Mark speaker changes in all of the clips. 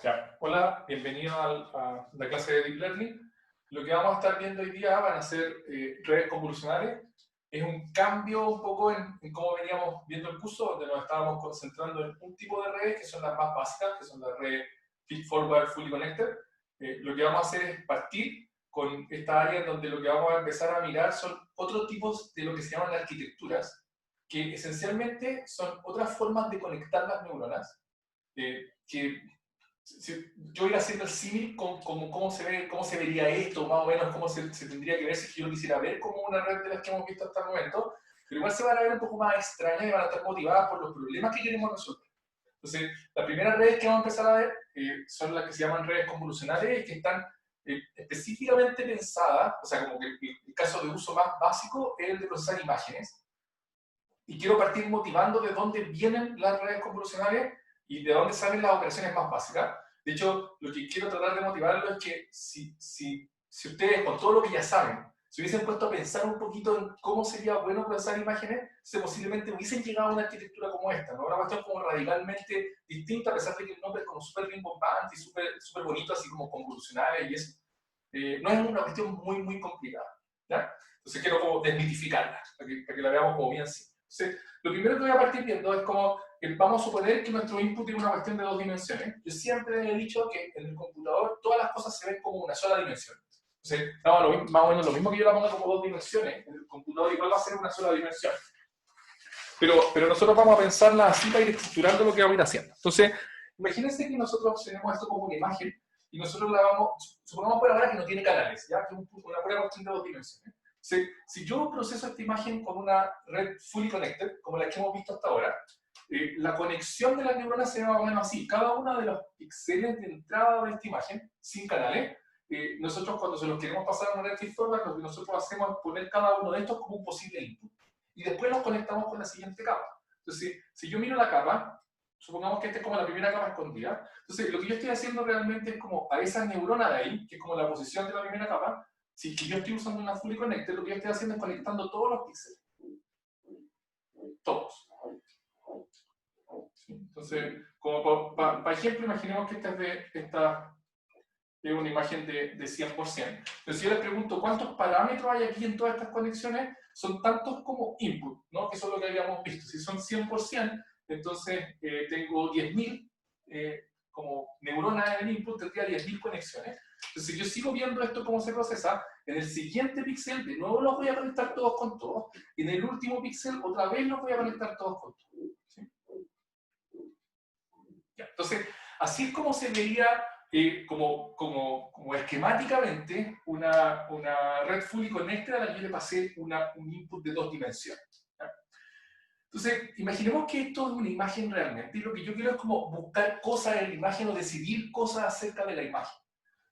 Speaker 1: Ya. Hola, bienvenido a la clase de Deep Learning. Lo que vamos a estar viendo hoy día van a ser redes convolucionales. Es un cambio un poco en cómo veníamos viendo el curso, donde nos estábamos concentrando en un tipo de redes que son las más básicas, que son las redes Feed-Forward Fully Connected. Lo que vamos a hacer es partir con esta área en donde lo que vamos a empezar a mirar son otros tipos de lo que se llaman arquitecturas, que esencialmente son otras formas de conectar las neuronas, que yo iba haciendo el símil con cómo se vería esto, más o menos cómo se tendría que ver si yo lo quisiera ver como una red de las que hemos visto hasta el momento, pero igual se van a ver un poco más extrañas y van a estar motivadas por los problemas que queremos resolver. Entonces, las primeras redes que vamos a empezar a ver son las que se llaman redes convolucionales y que están específicamente pensadas, o sea, como que el caso de uso más básico es el de procesar imágenes. Y quiero partir motivando de dónde vienen las redes convolucionales y de dónde salen las operaciones más básicas. De hecho, lo que quiero tratar de motivarlo es que si ustedes, con todo lo que ya saben, se hubiesen puesto a pensar un poquito en cómo sería bueno procesar imágenes, posiblemente hubiesen llegado a una arquitectura como esta, ¿no? Una cuestión como radicalmente distinta, a pesar de que el nombre es como súper rimbombante y súper bonito, así como convolucionales y eso. No es una cuestión muy complicada, ¿ya? Entonces quiero como desmitificarla, para que la veamos como bien simple. Entonces, lo primero que voy a partir viendo es como vamos a suponer que nuestro input es una cuestión de dos dimensiones. Yo siempre he dicho que en el computador todas las cosas se ven como una sola dimensión. Entonces, más o menos lo mismo que yo la ponga como dos dimensiones, en el computador igual va a ser una sola dimensión. Pero nosotros vamos a pensarla así para ir estructurando lo que vamos a ir haciendo. Entonces, imagínense que nosotros tenemos esto como una imagen y nosotros la vamos, supongamos por ahora que no tiene canales, ¿ya? Que es una pura cuestión de dos dimensiones. Si yo proceso esta imagen con una red fully connected, como la que hemos visto hasta ahora, la conexión de las neuronas se ve más o menos así. Cada uno de los píxeles de entrada de esta imagen, sin canales, nosotros cuando se los queremos pasar a una red feedforward, lo que nosotros hacemos es poner cada uno de estos como un posible input. Y después los conectamos con la siguiente capa. Entonces, si yo miro la capa, supongamos que esta es como la primera capa escondida, entonces lo que yo estoy haciendo realmente es como a esa neurona de ahí, que es como la posición de la primera capa, si yo estoy usando una fully connected, lo que yo estoy haciendo es conectando todos los píxeles. Todos. ¿Sí? Entonces, como para ejemplo, imaginemos que esta es una imagen de 100%. Pero si yo les pregunto cuántos parámetros hay aquí en todas estas conexiones, son tantos como input, ¿no? Que eso es lo que habíamos visto. Si son 100%, entonces tengo 10.000 como neuronas en el input, tendría 10.000 conexiones. Entonces, si yo sigo viendo esto cómo se procesa, en el siguiente píxel de nuevo los voy a conectar todos con todos, y en el último píxel otra vez los voy a conectar todos con todos. ¿Sí? Ya, entonces, así es como se vería como esquemáticamente una red fully connected a la que yo le pasé un input de dos dimensiones. ¿Ya? Entonces, imaginemos que esto es una imagen realmente, y lo que yo quiero es como buscar cosas en la imagen o decidir cosas acerca de la imagen.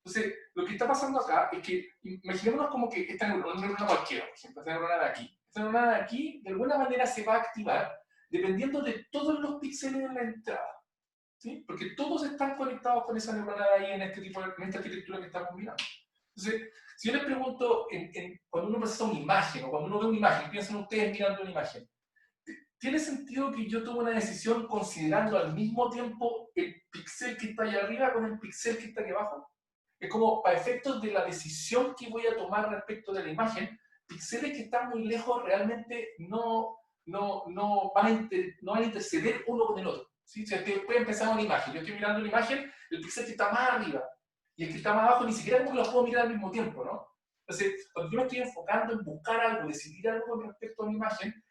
Speaker 1: Entonces, lo que está pasando acá es que, imaginémonos como que esta neurona cualquiera, por ejemplo, esta neurona de aquí. Esta neurona de aquí, de alguna manera, se va a activar dependiendo de todos los píxeles en la entrada. ¿Sí? Porque todos están conectados con esa neurona de ahí en esta arquitectura que estamos mirando. Entonces, si yo les pregunto, cuando uno procesa una imagen o cuando uno ve una imagen, piensen ustedes mirando una imagen, ¿tiene sentido que yo tome una decisión considerando al mismo tiempo el píxel que está allá arriba con el píxel que está aquí abajo? Es como, para efectos de la decisión que voy a tomar respecto de la imagen, píxeles que están muy lejos realmente no van a interceder uno con el otro. ¿Sí? O sea, ustedes pueden pensar en una imagen. Yo estoy mirando una imagen, el píxel que está más arriba y el que está más abajo ni siquiera como que los puedo mirar al mismo tiempo, ¿no? Entonces, cuando yo me estoy enfocando en buscar algo, decidir algo con respecto a una imagen,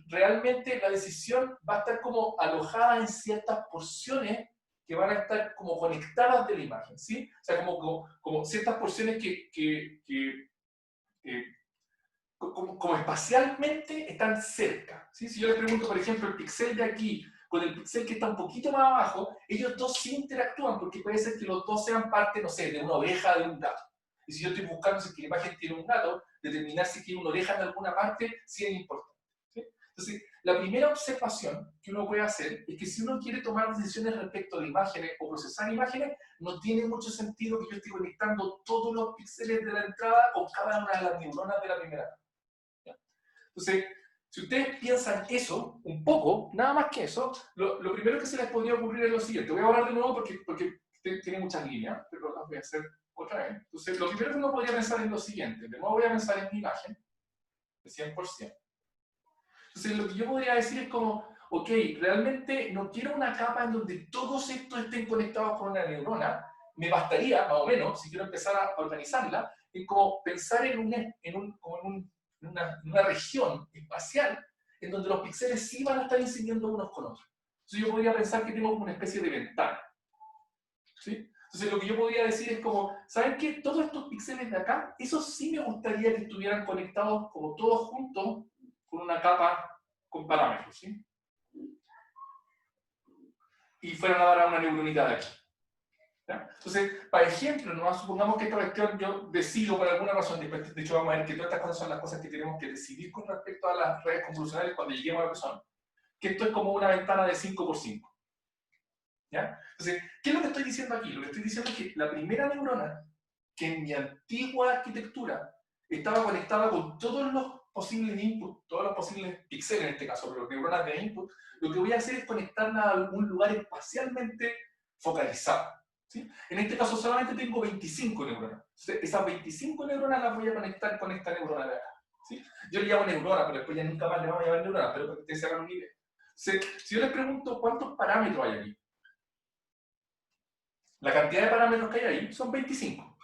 Speaker 1: realmente la decisión va a estar como alojada en ciertas porciones que van a estar como conectadas de la imagen, ¿sí? O sea, como ciertas porciones como espacialmente están cerca, ¿sí? Si yo les pregunto, por ejemplo, el píxel de aquí con el píxel que está un poquito más abajo, ellos dos sí interactúan, porque puede ser que los dos sean parte, no sé, de una oreja de un gato. Y si yo estoy buscando si la imagen tiene un gato, determinar si tiene una oreja en alguna parte, sí es importante. ¿Sí? Entonces, la primera observación que uno puede hacer es que si uno quiere tomar decisiones respecto de imágenes o procesar imágenes, no tiene mucho sentido que yo esté conectando todos los píxeles de la entrada con cada una de las neuronas de la primera. Entonces, si ustedes piensan eso, un poco, nada más que eso, lo primero que se les podría ocurrir es lo siguiente. Voy a hablar de nuevo porque tiene muchas líneas, pero las voy a hacer otra vez. Entonces, lo primero que uno podría pensar es lo siguiente. De nuevo voy a pensar en mi imagen, de 100%. Entonces, lo que yo podría decir es como, ok, realmente no quiero una capa en donde todos estos estén conectados con una neurona. Me bastaría, más o menos, si quiero empezar a organizarla, en como pensar en una región espacial en donde los píxeles sí van a estar incidiendo unos con otros. Entonces yo podría pensar que tengo como una especie de ventana. ¿Sí? Entonces lo que yo podría decir es como, ¿saben qué? Todos estos píxeles de acá, esos sí me gustaría que estuvieran conectados como todos juntos con una capa con parámetros, ¿sí? Y fueran a dar a una neuronita de aquí. ¿Ya? Entonces, para ejemplo, ¿no? Supongamos que esta cuestión yo decido por alguna razón, de hecho vamos a ver que todas estas cosas son las cosas que tenemos que decidir con respecto a las redes convolucionales cuando lleguemos a lo que son, que esto es como una ventana de 5×5. ¿Ya? Entonces, ¿qué es lo que estoy diciendo aquí? Lo que estoy diciendo es que la primera neurona, que en mi antigua arquitectura estaba conectada con todos los posibles inputs, todos los posibles píxeles en este caso, pero neuronas de input, lo que voy a hacer es conectarla a algún lugar espacialmente focalizado. ¿Sí? En este caso solamente tengo 25 neuronas. Entonces, esas 25 neuronas las voy a conectar con esta neurona de acá. ¿Sí? Yo le llamo neurona, pero después ya nunca más le vamos a llamar neurona, pero para que ustedes se hagan una idea. Si yo les pregunto cuántos parámetros hay aquí, la cantidad de parámetros que hay ahí son 25.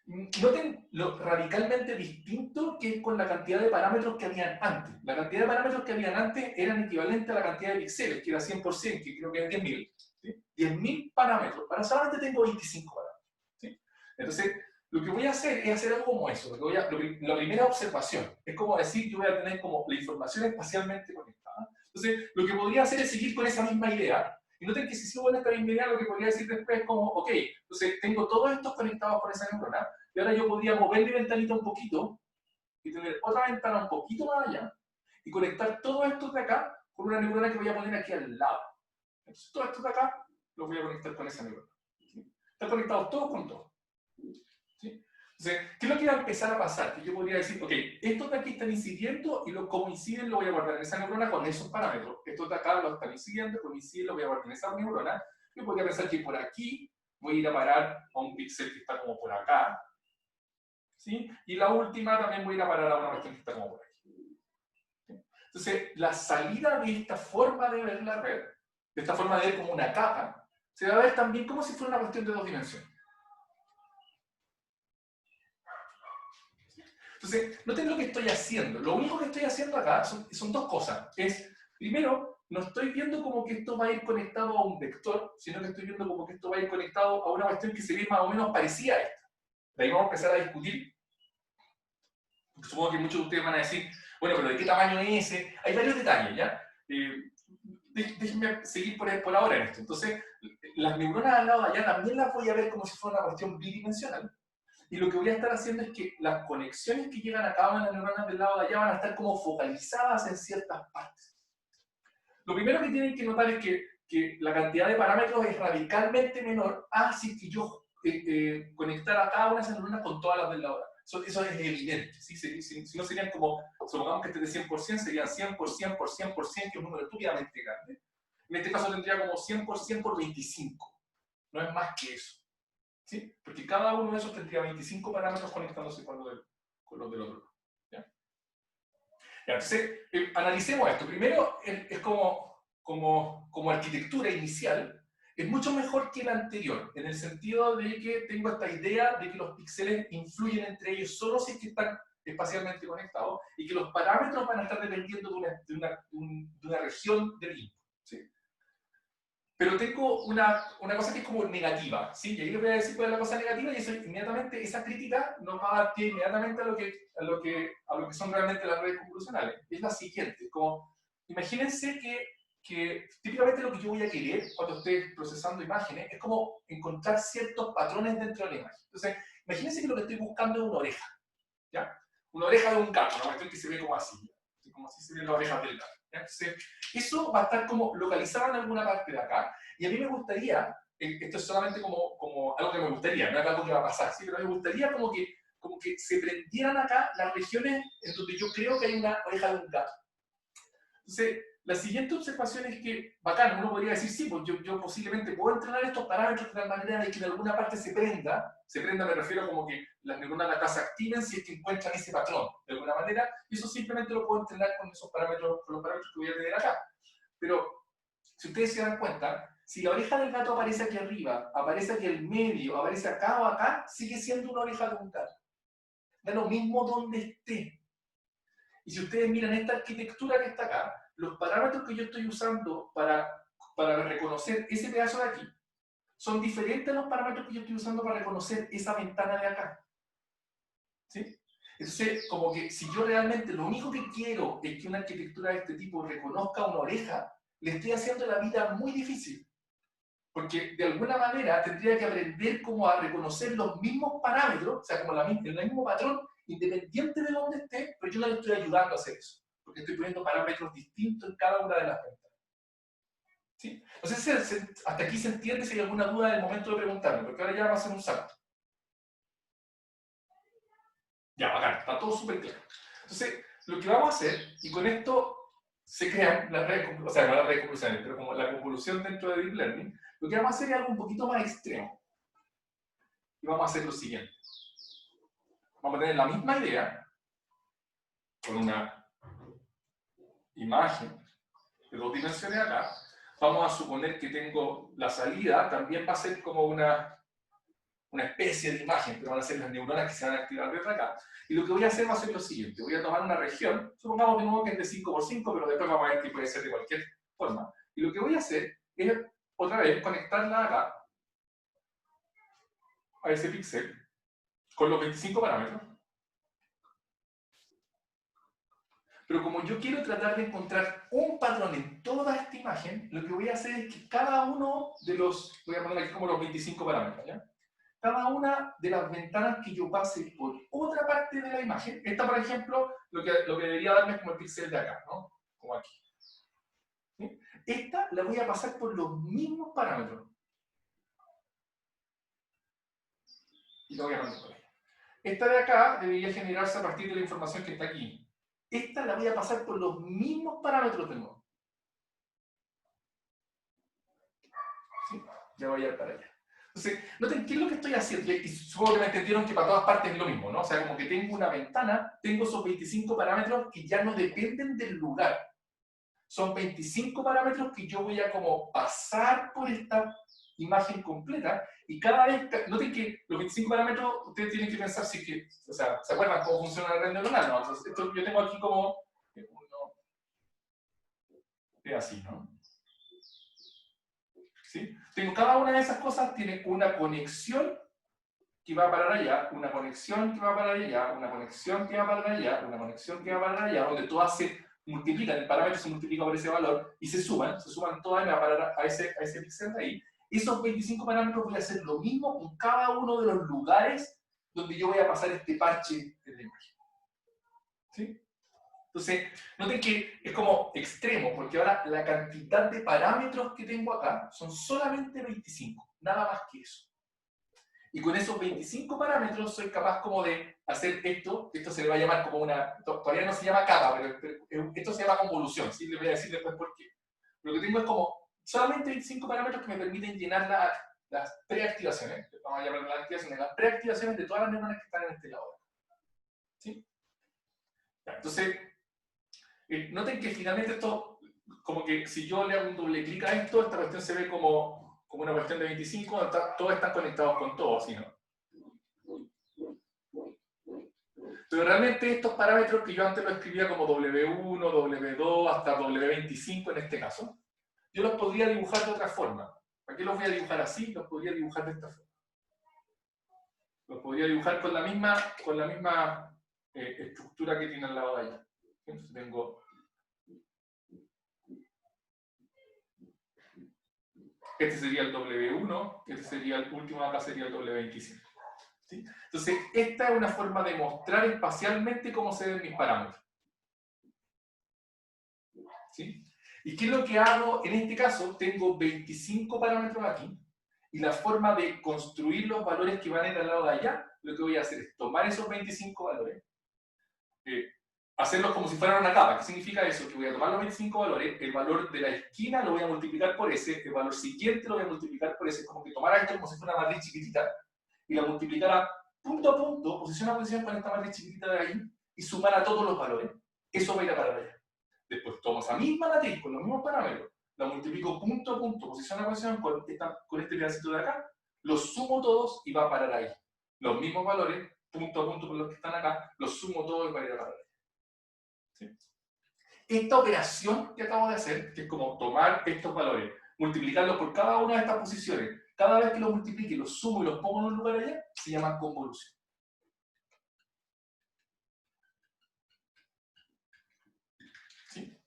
Speaker 1: Noten lo radicalmente distinto que es con la cantidad de parámetros que habían antes. La cantidad de parámetros que habían antes eran equivalentes a la cantidad de píxeles, que era 100%, que creo que es 10.000. ¿Sí? 10.000 parámetros. Para solamente tengo 25 parámetros. ¿Sí? Entonces, lo que voy a hacer es hacer algo como eso. La primera observación es como decir que voy a tener como la información espacialmente conectada. Entonces, lo que podría hacer es seguir con esa misma idea. Y noten que si sigo en esta misma idea, lo que podría decir después es como, ok, entonces tengo todos estos conectados con esa neurona, y ahora yo podría mover mi ventanita un poquito y tener otra ventana un poquito más allá y conectar todos estos de acá con una neurona que voy a poner aquí al lado. Entonces, todos estos de acá los voy a conectar con esa neurona. ¿Sí? Están conectados todos con todos. ¿Sí? Entonces, ¿qué es lo que va a empezar a pasar? Que yo podría decir, ok, estos de aquí están incidiendo y como inciden lo voy a guardar en esa neurona con esos parámetros. Estos de acá los están incidiendo, como inciden lo voy a guardar en esa neurona. Yo podría pensar que por aquí voy a ir a parar a un píxel que está como por acá. ¿Sí? Y la última también voy a ir a parar a una cuestión que está como por aquí. ¿Sí? Entonces, la salida de esta forma de ver la red, de esta forma de ver como una capa, se va a ver también como si fuera una cuestión de dos dimensiones. Entonces, noten lo que estoy haciendo. Lo único que estoy haciendo acá son dos cosas. Primero, no estoy viendo como que esto va a ir conectado a un vector, sino que estoy viendo como que esto va a ir conectado a una cuestión que se ve más o menos parecida a esta. De ahí vamos a empezar a discutir. Porque supongo que muchos de ustedes van a decir, bueno, pero ¿de qué tamaño es ese? Hay varios detalles, ¿ya? Déjenme seguir por ahora en esto. Entonces, las neuronas al lado de allá también las voy a ver como si fuera una cuestión bidimensional. Y lo que voy a estar haciendo es que las conexiones que llegan a cada una de las neuronas del lado de allá van a estar como focalizadas en ciertas partes. Lo primero que tienen que notar es que la cantidad de parámetros es radicalmente menor a si que yo conectara a cada una de esas neuronas con todas las del lado de allá. Eso es evidente. ¿Sí? Si no serían como, supongamos que este es de 100%, serían 100 por 100 por 100 por 100, que es un número estúpidamente grande. En este caso tendría como 100 por 100 por 25. No es más que eso. ¿Sí? Porque cada uno de esos tendría 25 parámetros conectándose con los del otro. ¿Ya? Entonces, analicemos esto. Primero, es como arquitectura inicial, es mucho mejor que la anterior, en el sentido de que tengo esta idea de que los píxeles influyen entre ellos solo si es que están espacialmente conectados y que los parámetros van a estar dependiendo de una región del input. ¿Sí? Pero tengo una cosa que es como negativa, ¿sí? Y ahí les voy a decir cuál es la cosa negativa y eso inmediatamente, esa crítica nos va a dar pie inmediatamente a lo que son realmente las redes convolucionales. Es la siguiente, como, imagínense que típicamente lo que yo voy a querer cuando esté procesando imágenes es como encontrar ciertos patrones dentro de la imagen. Entonces, imagínense que lo que estoy buscando es una oreja, ¿ya? Una oreja de un gato, una cuestión que se ve como así, como así se ven las orejas del gato. Entonces, eso va a estar como localizado en alguna parte de acá, y a mí me gustaría, esto es solamente como algo que me gustaría, no es algo que va a pasar, ¿sí? Pero me gustaría como que se prendieran acá las regiones en donde yo creo que hay una oreja de un gato. Entonces, la siguiente observación es que, bacán, uno podría decir, sí, pues yo posiblemente puedo entrenar estos parámetros de tal manera de que en alguna parte se prenda me refiero a como que las neuronas de acá se activen si es que encuentran ese patrón, de alguna manera, y eso simplemente lo puedo entrenar con esos parámetros, con los parámetros que voy a tener acá. Pero, si ustedes se dan cuenta, si la oreja del gato aparece aquí arriba, aparece aquí en medio, aparece acá o acá, sigue siendo una oreja de un gato. Da lo mismo donde esté. Y si ustedes miran esta arquitectura que está acá, los parámetros que yo estoy usando para reconocer ese pedazo de aquí son diferentes a los parámetros que yo estoy usando para reconocer esa ventana de acá. ¿Sí? Entonces, como que si yo realmente lo único que quiero es que una arquitectura de este tipo reconozca una oreja, le estoy haciendo la vida muy difícil. Porque de alguna manera tendría que aprender como a reconocer los mismos parámetros, o sea, como el mismo patrón, independiente de dónde esté, pero yo no le estoy ayudando a hacer eso. Porque estoy poniendo parámetros distintos en cada una de las ventanas. ¿Sí? No sé si hasta aquí se entiende, si hay alguna duda en el momento de preguntarme, porque ahora ya vamos a hacer un salto. Ya, bacán, está todo súper claro. Entonces, lo que vamos a hacer, y con esto se crean las redes, o sea, no las redes convolucionales, pero como la convolución dentro de Deep Learning, lo que vamos a hacer es algo un poquito más extremo. Y vamos a hacer lo siguiente. Vamos a tener la misma idea, con una imagen de 2 dimensiones acá. Vamos a suponer que tengo la salida, también va a ser como una especie de imagen, que van a ser las neuronas que se van a activar desde acá. Y lo que voy a hacer va a ser lo siguiente. Voy a tomar una región, supongamos de nuevo que es de 5×5, pero después vamos a ver que puede ser de cualquier forma. Y lo que voy a hacer es, otra vez, conectarla acá, a ese píxel, con los 25 parámetros. Pero como yo quiero tratar de encontrar un patrón en toda esta imagen, lo que voy a hacer es que cada uno de los, voy a poner aquí como los 25 parámetros, ¿ya? Cada una de las ventanas que yo pase por otra parte de la imagen, esta por ejemplo, lo que debería darme es como el píxel de acá, ¿no? Como aquí. ¿Sí? Esta la voy a pasar por los mismos parámetros. Y lo voy a poner por ahí. Esta de acá debería generarse a partir de la información que está aquí. Esta la voy a pasar por los mismos parámetros de nuevo. ¿Sí? Ya voy a ir para allá. Entonces, noten qué es lo que estoy haciendo. Y supongo que me entendieron que para todas partes es lo mismo, ¿no? O sea, como que tengo una ventana, tengo esos 25 parámetros que ya no dependen del lugar. Son 25 parámetros que yo voy a como pasar por esta imagen completa y cada vez, noten que los 25 parámetros ustedes tienen que pensar si que, o sea, ¿se acuerdan cómo funciona la red neuronal? ¿No? Entonces, esto yo tengo aquí como uno, es así, ¿no? ¿Sí? Tengo cada una de esas cosas tiene una conexión que va a parar allá, una conexión que va a parar allá, una conexión que va a parar allá, una conexión que va a parar allá, donde todas se multiplican, el parámetro se multiplica por ese valor y se suman todas y me va a parar a ese píxel de ahí. Esos 25 parámetros voy a hacer lo mismo con cada uno de los lugares donde yo voy a pasar este parche de la imagen. ¿Sí? Entonces, noten que es como extremo, porque ahora la cantidad de parámetros que tengo acá son solamente 25, nada más que eso. Y con esos 25 parámetros soy capaz como de hacer esto se le va a llamar como una, todavía no se llama capa, pero esto se llama convolución, ¿sí? Les voy a decir después por qué. Lo que tengo es como solamente 25 parámetros que me permiten llenar las preactivaciones, vamos a llamarlas las preactivaciones de todas las neuronas que están en este lado. ¿Sí? Entonces, noten que finalmente esto, como que si yo le hago un doble clic a esto, esta cuestión se ve como una cuestión de 25, todos están conectados con todo, ¿sí, no? Pero realmente estos parámetros que yo antes lo escribía como W1, W2, hasta W25 en este caso, yo los podría dibujar de otra forma. ¿Para qué los voy a dibujar así? Los podría dibujar de esta forma. Los podría dibujar con la misma estructura que tiene al lado de allá. Entonces tengo... Este sería el W1, este sería el último de acá, sería el W25. ¿Sí? Entonces, esta es una forma de mostrar espacialmente cómo se ven mis parámetros. ¿Sí? ¿Y qué es lo que hago? En este caso, tengo 25 parámetros aquí, y la forma de construir los valores que van a ir al lado de allá, lo que voy a hacer es tomar esos 25 valores, hacerlos como si fueran una capa. ¿Qué significa eso? Que voy a tomar los 25 valores, el valor de la esquina lo voy a multiplicar por ese, el valor siguiente lo voy a multiplicar por ese, es como que tomara esto como si fuera una matriz chiquitita, y la multiplicara punto a punto, posición a posición con esta matriz chiquitita de ahí, y sumara todos los valores. Eso va a ir a parar allá. Después tomo esa misma matriz con los mismos parámetros, la multiplico punto a punto, posición a posición con este pedacito de acá, los sumo todos y va a parar ahí. Los mismos valores, punto a punto con los que están acá, los sumo todos y va a ir a parar ahí. ¿Sí? Esta operación que acabo de hacer, que es como tomar estos valores, multiplicarlos por cada una de estas posiciones, cada vez que los multiplique, los sumo y los pongo en un lugar allá, se llama convolución. ¿Sí?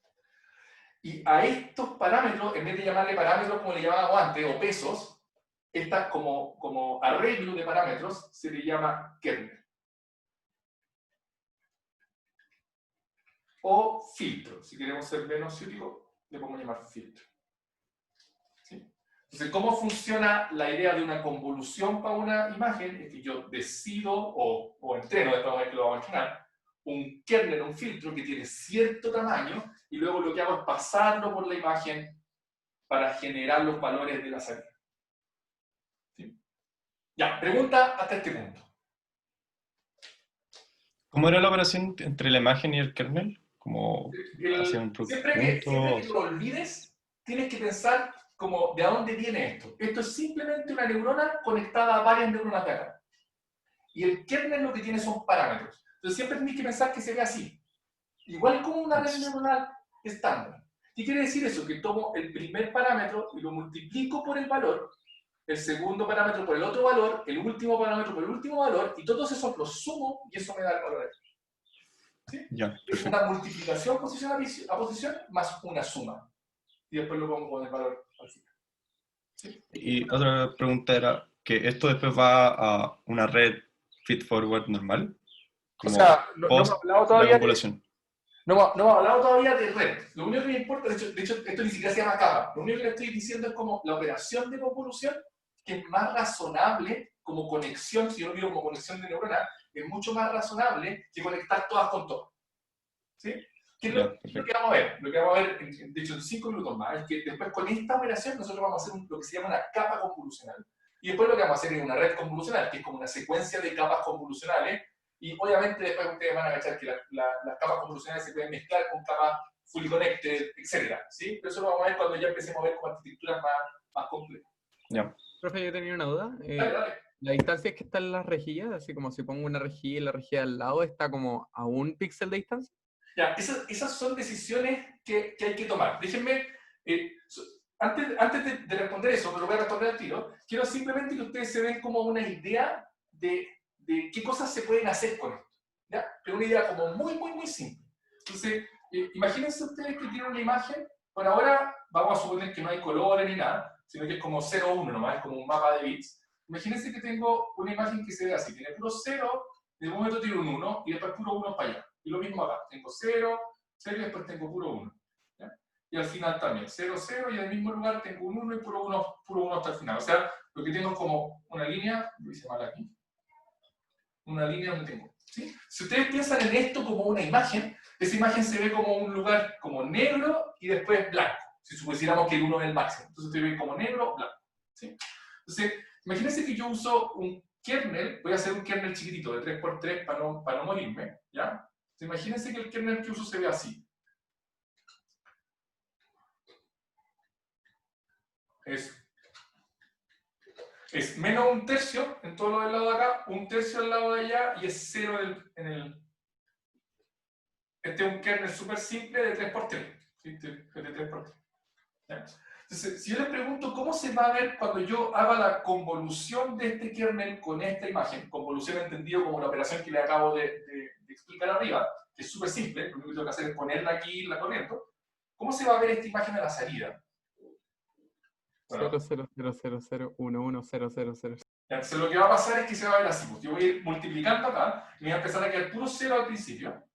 Speaker 1: Y a estos parámetros, en vez de llamarle parámetros como le llamábamos antes, o pesos, esta como arreglo de parámetros se le llama kernel. O filtro. Si queremos ser menos ciúticos, le podemos llamar filtro. ¿Sí? Entonces, ¿cómo funciona la idea de una convolución para una imagen? Es que yo decido, o entreno, después vamos a ver que lo vamos a entrenar, un kernel, un filtro que tiene cierto tamaño, y luego lo que hago es pasarlo por la imagen para generar los valores de la salida. ¿Sí? Ya, pregunta hasta este punto.
Speaker 2: ¿Cómo era la operación entre la imagen y el kernel? ¿Cómo hacía un
Speaker 1: Siempre que
Speaker 2: punto?
Speaker 1: lo olvides, tienes que pensar como de dónde viene esto. Esto es simplemente una neurona conectada a varias neuronas de acá. Y el kernel lo que tiene son parámetros. Entonces siempre tienes que pensar que se ve así. Igual como una red neuronal estándar. ¿Qué quiere decir eso? Que tomo el primer parámetro y lo multiplico por el valor, el segundo parámetro por el otro valor, el último parámetro por el último valor, y todos esos los sumo y eso me da el valor. ¿Sí?
Speaker 2: Ya,
Speaker 1: Es una multiplicación posición a posición más una suma. Y después lo pongo con el valor al final. ¿Sí?
Speaker 2: Y otra pregunta era que esto después va a una red feed-forward normal,
Speaker 1: O
Speaker 2: como
Speaker 1: sea, no hemos
Speaker 2: post
Speaker 1: hablado
Speaker 2: la
Speaker 1: todavía de...
Speaker 2: convolución.
Speaker 1: No hemos hablado todavía de red. Lo único que me importa, de hecho, esto ni siquiera se llama capa. Lo único que le estoy diciendo es como la operación de convolución, que es más razonable como conexión, si yo lo miro como conexión de neurona, es mucho más razonable que conectar todas con todas. ¿Sí? ¿Qué es lo que vamos a ver? Lo que vamos a ver, de hecho, en 5 minutos más, es que después con esta operación nosotros vamos a hacer lo que se llama una capa convolucional. Y después lo que vamos a hacer es una red convolucional, que es como una secuencia de capas convolucionales. Y obviamente después ustedes van a cachar que las capas convolucionales se pueden mezclar con capas fully connected, etc. ¿Sí? Pero eso lo vamos a ver cuando ya empecemos a ver como arquitecturas más complejas.
Speaker 2: Ya.
Speaker 3: Profe, yo tenía una duda.
Speaker 1: Dale, dale.
Speaker 3: La distancia es que están las rejillas, así como si pongo una rejilla y la rejilla al lado está como a un píxel de distancia.
Speaker 1: Ya, esas son decisiones que hay que tomar. Déjenme, antes de responder eso, pero lo voy a responder al tiro, quiero simplemente que ustedes se den como una idea de qué cosas se pueden hacer con esto. ¿Ya? Pero una idea como muy simple. Entonces, imagínense ustedes que tienen una imagen, bueno, ahora vamos a suponer que no hay colores ni nada, sino que es como 0, 1 nomás, es como un mapa de bits. Imagínense que tengo una imagen que se ve así, tiene puro 0, de momento tiene un 1 y después puro 1 para allá. Y lo mismo acá, tengo 0, 0 y después tengo puro 1. ¿Ya? Y al final también, 0, 0 y en el mismo lugar tengo un 1 y puro 1 hasta el final. O sea, lo que tengo es como una línea, lo hice mal aquí, una línea donde tengo. ¿Sí? Si ustedes piensan en esto como una imagen, esa imagen se ve como un lugar como negro y después blanco. Si supusiéramos que el 1 es el máximo. Entonces ustedes ven como negro, blanco. ¿Sí? Entonces, imagínense que yo uso un kernel, voy a hacer un kernel chiquitito de 3x3 para no morirme, ¿ya? Imagínense que el kernel que uso se ve así. Es menos un tercio en todo lo del lado de acá, un tercio al lado de allá y es 0 en el... Este es un kernel súper simple de 3x3. ¿Sí? De 3x3. ¿Ya? Entonces, si yo les pregunto cómo se va a ver cuando yo haga la convolución de este kernel con esta imagen, convolución entendido como la operación que le acabo de explicar arriba, que es súper simple, lo único que tengo que hacer es ponerla aquí y la corriendo, ¿cómo se va a ver esta imagen a la salida? Bueno,
Speaker 3: 0,000,000,1,1,0,0,0.
Speaker 1: entonces lo que va a pasar es que se va a ver así, pues yo voy a ir multiplicando acá, y me voy a empezar a quedar puro 0 al principio,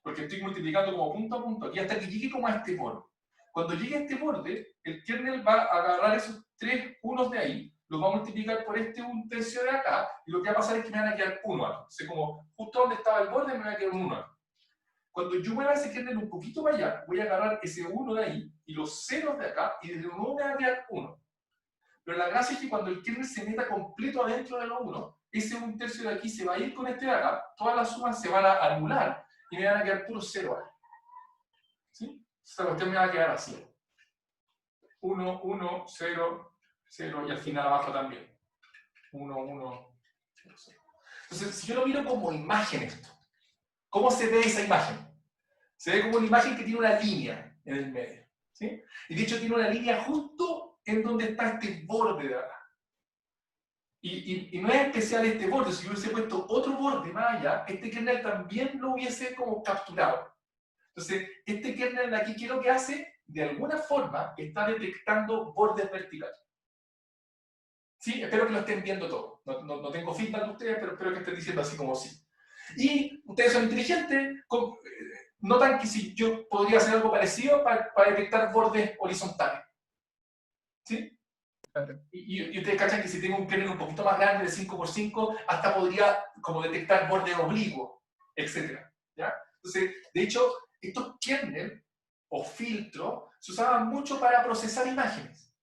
Speaker 1: porque estoy multiplicando como punto a punto aquí hasta que llegue como a este borde. Cuando llegue a este borde, el kernel va a agarrar esos 3 unos de ahí, los va a multiplicar por este un tercio de acá, y lo que va a pasar es que me van a quedar 1 aquí. Entonces, como justo donde estaba el borde, me va a quedar un 1 aquí. Cuando yo mueva ese kernel un poquito para allá, voy a agarrar ese 1 de ahí y los ceros de acá, y desde 1 me va a quedar 1. Pero la gracia es que cuando el kernel se meta completo adentro de los 1, ese 1/3 de aquí se va a ir con este de acá, todas las sumas se van a anular y me van a quedar puros 0 ahí. ¿Sí? Esta cuestión me va a quedar así. 1, 1, 0, 0 y al final abajo también. 1, 1, 0, 0. Entonces, si yo lo miro como imagen esto, ¿cómo se ve esa imagen? Se ve como una imagen que tiene una línea en el medio. ¿Sí? Y de hecho tiene una línea justo en donde está este borde de acá. Y no es especial este borde, si yo hubiese puesto otro borde más allá, este kernel también lo hubiese como capturado. Entonces, este kernel de aquí, ¿qué es lo que hace? De alguna forma está detectando bordes verticales. Sí, espero que lo estén viendo todo. No tengo feedback de ustedes, pero espero que estén diciendo así como sí. Y ustedes son inteligentes, notan que si yo podría hacer algo parecido para detectar bordes horizontales. ¿Sí?
Speaker 3: Claro.
Speaker 1: Y ustedes cachan que si tengo un kernel un poquito más grande de 5×5, hasta podría como detectar bordes oblicuos, etc. ¿Ya? Entonces, de hecho, estos kernels o filtros se usaban mucho para procesar imágenes.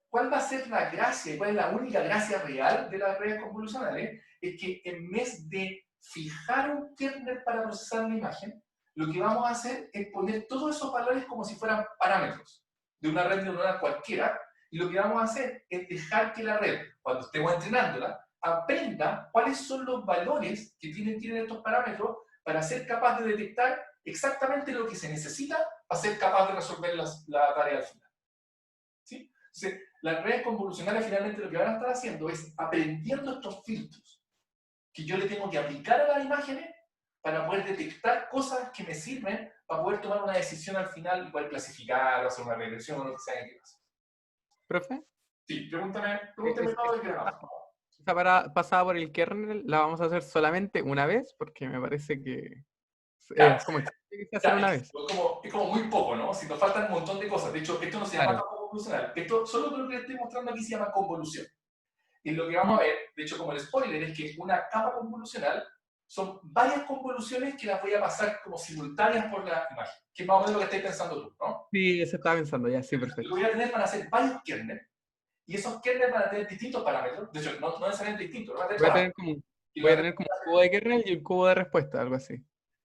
Speaker 1: ¿Cuál va a ser la gracia y cuál es la única gracia real de las redes convolucionales? Es que en vez de fijar un kernel para procesar la imagen, lo que vamos a hacer es poner todos esos valores como si fueran parámetros de una red neuronal cualquiera, y lo que vamos a hacer es dejar que la red, cuando estemos entrenándola, aprenda cuáles son los valores que tienen estos parámetros para ser capaz de detectar exactamente lo que se necesita para ser capaz de resolver la tarea al final. ¿Sí? Entonces, las redes convolucionales finalmente lo que van a estar haciendo es aprendiendo estos filtros que yo le tengo que aplicar a las imágenes para poder detectar cosas que me sirven para poder tomar una decisión al final y poder clasificar, hacer una regresión o lo que sea que pase.
Speaker 3: ¿Profe?
Speaker 1: Sí, pregúntame todo de qué vamos.
Speaker 3: Esta pasada por el kernel la vamos a hacer solamente una vez, porque me parece que
Speaker 1: Ya,
Speaker 3: es como extraño que se hacer una vez.
Speaker 1: es como muy poco, ¿no? Si nos faltan un montón de cosas. De hecho, esto no se llama
Speaker 3: Claro.
Speaker 1: capa convolucional. Esto, solo lo que les estoy mostrando aquí se llama convolución. Y lo que vamos a ver, de hecho, como el spoiler, es que una capa convolucional son varias convoluciones que las voy a pasar como simultáneas por la imagen. Que es más o menos lo que estáis pensando tú, ¿no?
Speaker 3: Sí, eso estaba pensando ya, sí,
Speaker 1: Lo
Speaker 3: perfecto.
Speaker 1: que voy a tener van a ser varios kernels, y esos kernels van a tener distintos parámetros. De hecho, no necesariamente distintos, van a tener
Speaker 3: Voy a
Speaker 1: parámetros.
Speaker 3: tener como un cubo de kernel y un cubo de respuesta, algo así.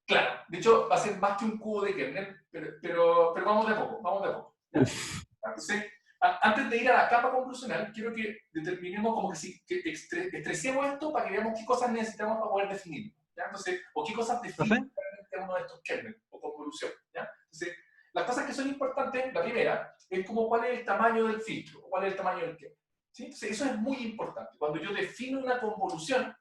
Speaker 1: Claro, de hecho, va a ser más que un cubo de kernel, pero vamos de a poco, vamos de a poco. ¿Ya? Entonces, antes de ir a la capa convolucional, quiero que determinemos como que estresemos esto para que veamos qué cosas necesitamos para poder definirlo. ¿Ya? Entonces, o qué cosas definen realmente uno de estos kernels o convolución. ¿Ya? Entonces, las cosas que son importantes, la primera, es como cuál es el tamaño del filtro, o cuál es el tamaño del kernel. ¿Sí? Entonces, eso es muy importante. Cuando yo defino una convolución,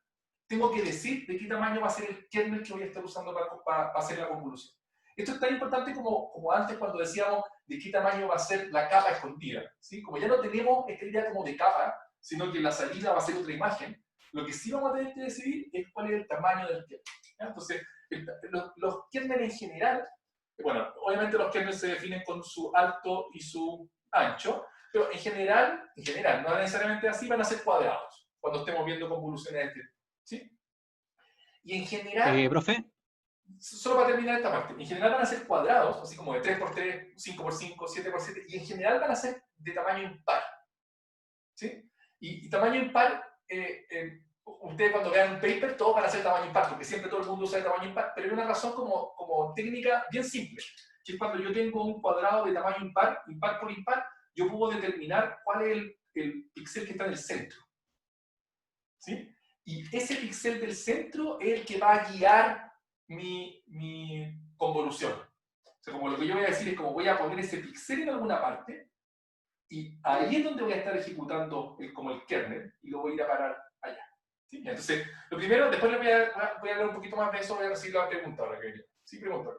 Speaker 1: tengo que decir de qué tamaño va a ser el kernel que voy a estar usando para hacer la convolución. Esto es tan importante como antes cuando decíamos de qué tamaño va a ser la capa escondida. ¿Sí? Como ya no tenemos esta idea como de capa, sino que la salida va a ser otra imagen, lo que sí vamos a tener que decidir es cuál es el tamaño del kernel. ¿Ya? Entonces, los kernels en general, bueno, obviamente los kernels se definen con su alto y su ancho, pero en general, no necesariamente así, van a ser cuadrados cuando estemos viendo convoluciones de este tipo. ¿Sí? Y en general,
Speaker 4: profe,
Speaker 1: solo para terminar esta parte, en general van a ser cuadrados, así como de 3×3, 5×5, 7×7, y en general van a ser de tamaño impar. ¿Sí? Y tamaño impar, ustedes cuando vean un paper, todos van a ser tamaño impar, porque siempre todo el mundo usa de tamaño impar, pero hay una razón como técnica bien simple, que es cuando yo tengo un cuadrado de tamaño impar, impar por impar, yo puedo determinar cuál es el píxel que está en el centro. ¿Sí? Y ese píxel del centro es el que va a guiar mi convolución. O sea, como lo que yo voy a decir es como voy a poner ese píxel en alguna parte, y ahí es donde voy a estar ejecutando como el kernel, y lo voy a ir a parar allá. ¿Sí? Entonces, lo primero, después les voy a hablar un poquito más de eso, voy a recibir la pregunta ahora que viene. Sí, pregunta.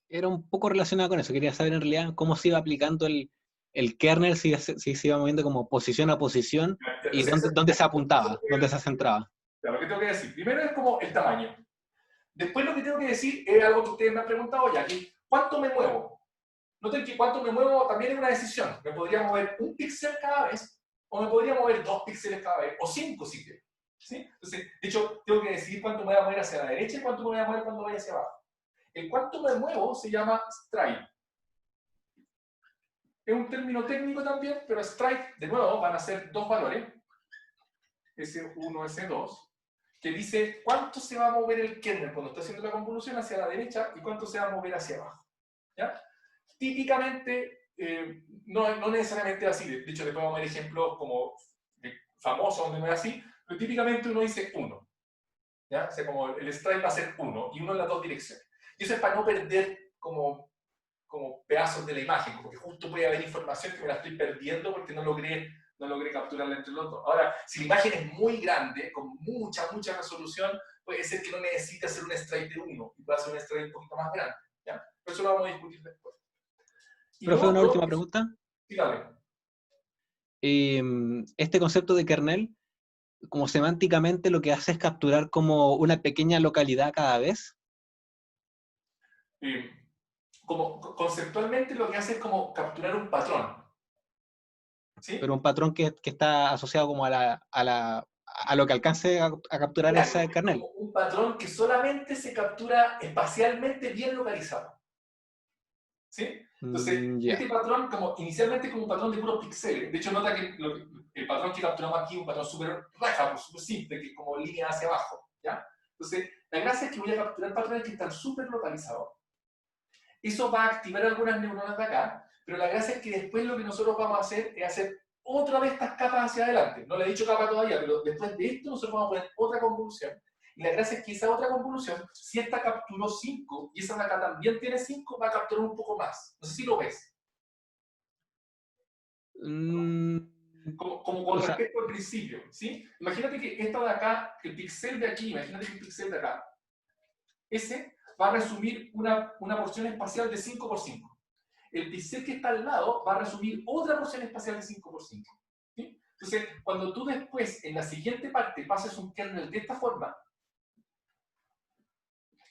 Speaker 4: era un poco relacionado con eso. Quería saber en realidad cómo se iba aplicando el kernel, si se iba moviendo como posición a posición y dónde se apuntaba, dónde se centraba.
Speaker 1: Lo que tengo que decir, primero es como el tamaño. Después lo que tengo que decir es algo que ustedes me han preguntado ya, que ¿cuánto me muevo? Noten que cuánto me muevo también es una decisión. Me podría mover un píxel cada vez, o me podría mover 2 píxeles cada vez, o 5 si quiero. ¿Sí? Entonces, de hecho, tengo que decidir cuánto me voy a mover hacia la derecha y cuánto me voy a mover cuando vaya hacia abajo. El cuánto me muevo se llama stride. Es un término técnico también, pero stride, de nuevo, van a ser dos valores, S1, S2, que dice cuánto se va a mover el kernel cuando está haciendo la convolución hacia la derecha y cuánto se va a mover hacia abajo. ¿Ya? Típicamente, no necesariamente así, de hecho, después vamos a ver ejemplos como famosos donde no es así, pero típicamente uno dice 1. ¿Ya? O sea, como el stride va a ser 1 y 1 en las dos direcciones. Y eso es para no perder como pedazos de la imagen, porque justo puede haber información que me la estoy perdiendo porque no logré capturarla entre los dos. Ahora, si la imagen es muy grande, con mucha resolución, puede ser que no necesite hacer un stride de 1 y pueda hacer un stride un poquito más grande. ¿Ya? Pero eso lo vamos a discutir después.
Speaker 4: Profe, una última pregunta.
Speaker 1: Sí, dale.
Speaker 4: Este concepto de kernel, como semánticamente lo que hace es capturar como una pequeña localidad cada vez.
Speaker 1: Como conceptualmente lo que hace es como capturar un patrón. ¿Sí?
Speaker 4: Pero un patrón que está asociado como a lo que alcance a capturar
Speaker 1: Claro,
Speaker 4: ese kernel.
Speaker 1: como un patrón que solamente se captura espacialmente bien localizado. ¿Sí? Entonces, este patrón, como inicialmente como un patrón de puros píxeles, de hecho nota que el patrón que capturamos aquí es un patrón súper rápido, súper simple, que es como línea hacia abajo. ¿Ya? Entonces, la gracia es que voy a capturar patrones que están súper localizados. Eso va a activar algunas neuronas de acá, pero la gracia es que después lo que nosotros vamos a hacer es hacer otra vez estas capas hacia adelante. No le he dicho capa todavía, pero después de esto nosotros vamos a poner otra convolución. Y la gracia es que esa otra convolución, si esta capturó 5 y esa de acá también tiene 5, va a capturar un poco más. No sé si lo ves. Como con respecto al principio, ¿sí? Imagínate que esta de acá, el píxel de aquí, imagínate que el píxel de acá, ese va a resumir una porción espacial de 5 por 5. El píxel que está al lado va a resumir otra porción espacial de 5 por 5. ¿Sí? Entonces, cuando tú después, en la siguiente parte, pases un kernel de esta forma,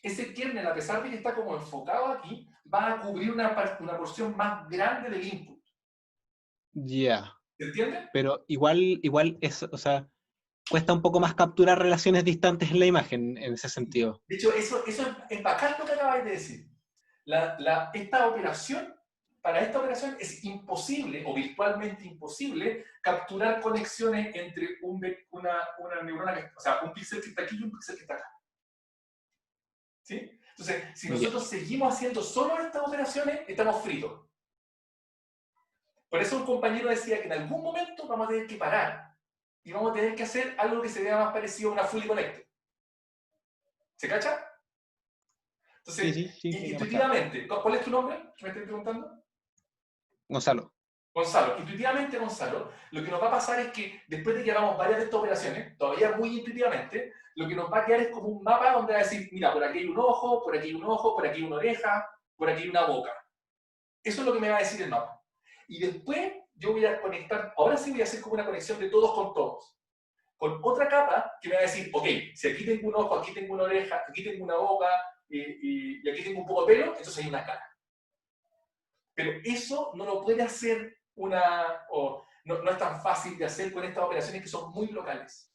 Speaker 1: ese kernel, a pesar de que está como enfocado aquí, va a cubrir una porción más grande del input.
Speaker 4: Ya.
Speaker 1: ¿Se entiende?
Speaker 4: Pero igual es, o sea, cuesta un poco más capturar relaciones distantes en la imagen, en ese sentido.
Speaker 1: De hecho, eso es bacán lo que acabáis de decir. Para esta operación es imposible, o virtualmente imposible, capturar conexiones entre una neurona, o sea, un píxel que está aquí y un píxel que está acá. ¿Sí? Entonces, si nosotros seguimos haciendo solo estas operaciones, estamos fritos. Por eso un compañero decía que en algún momento vamos a tener que parar y vamos a tener que hacer algo que se vea más parecido a una fully connected. ¿Se cacha? Entonces,
Speaker 4: sí,
Speaker 1: intuitivamente, ¿cuál es tu nombre? ¿Me estás preguntando?
Speaker 4: Gonzalo.
Speaker 1: Gonzalo, intuitivamente, Gonzalo, lo que nos va a pasar es que después de que hagamos varias de estas operaciones, todavía muy intuitivamente, lo que nos va a quedar es como un mapa donde va a decir, mira, por aquí hay un ojo, por aquí hay un ojo, por aquí hay una oreja, por aquí hay una boca. Eso es lo que me va a decir el mapa. Y después yo voy a conectar, ahora sí voy a hacer como una conexión de todos con todos. Con otra capa que me va a decir, ok, si aquí tengo un ojo, aquí tengo una oreja, aquí tengo una boca y aquí tengo un poco de pelo, entonces hay una cara. Pero eso no lo puede hacer no es tan fácil de hacer con estas operaciones que son muy locales.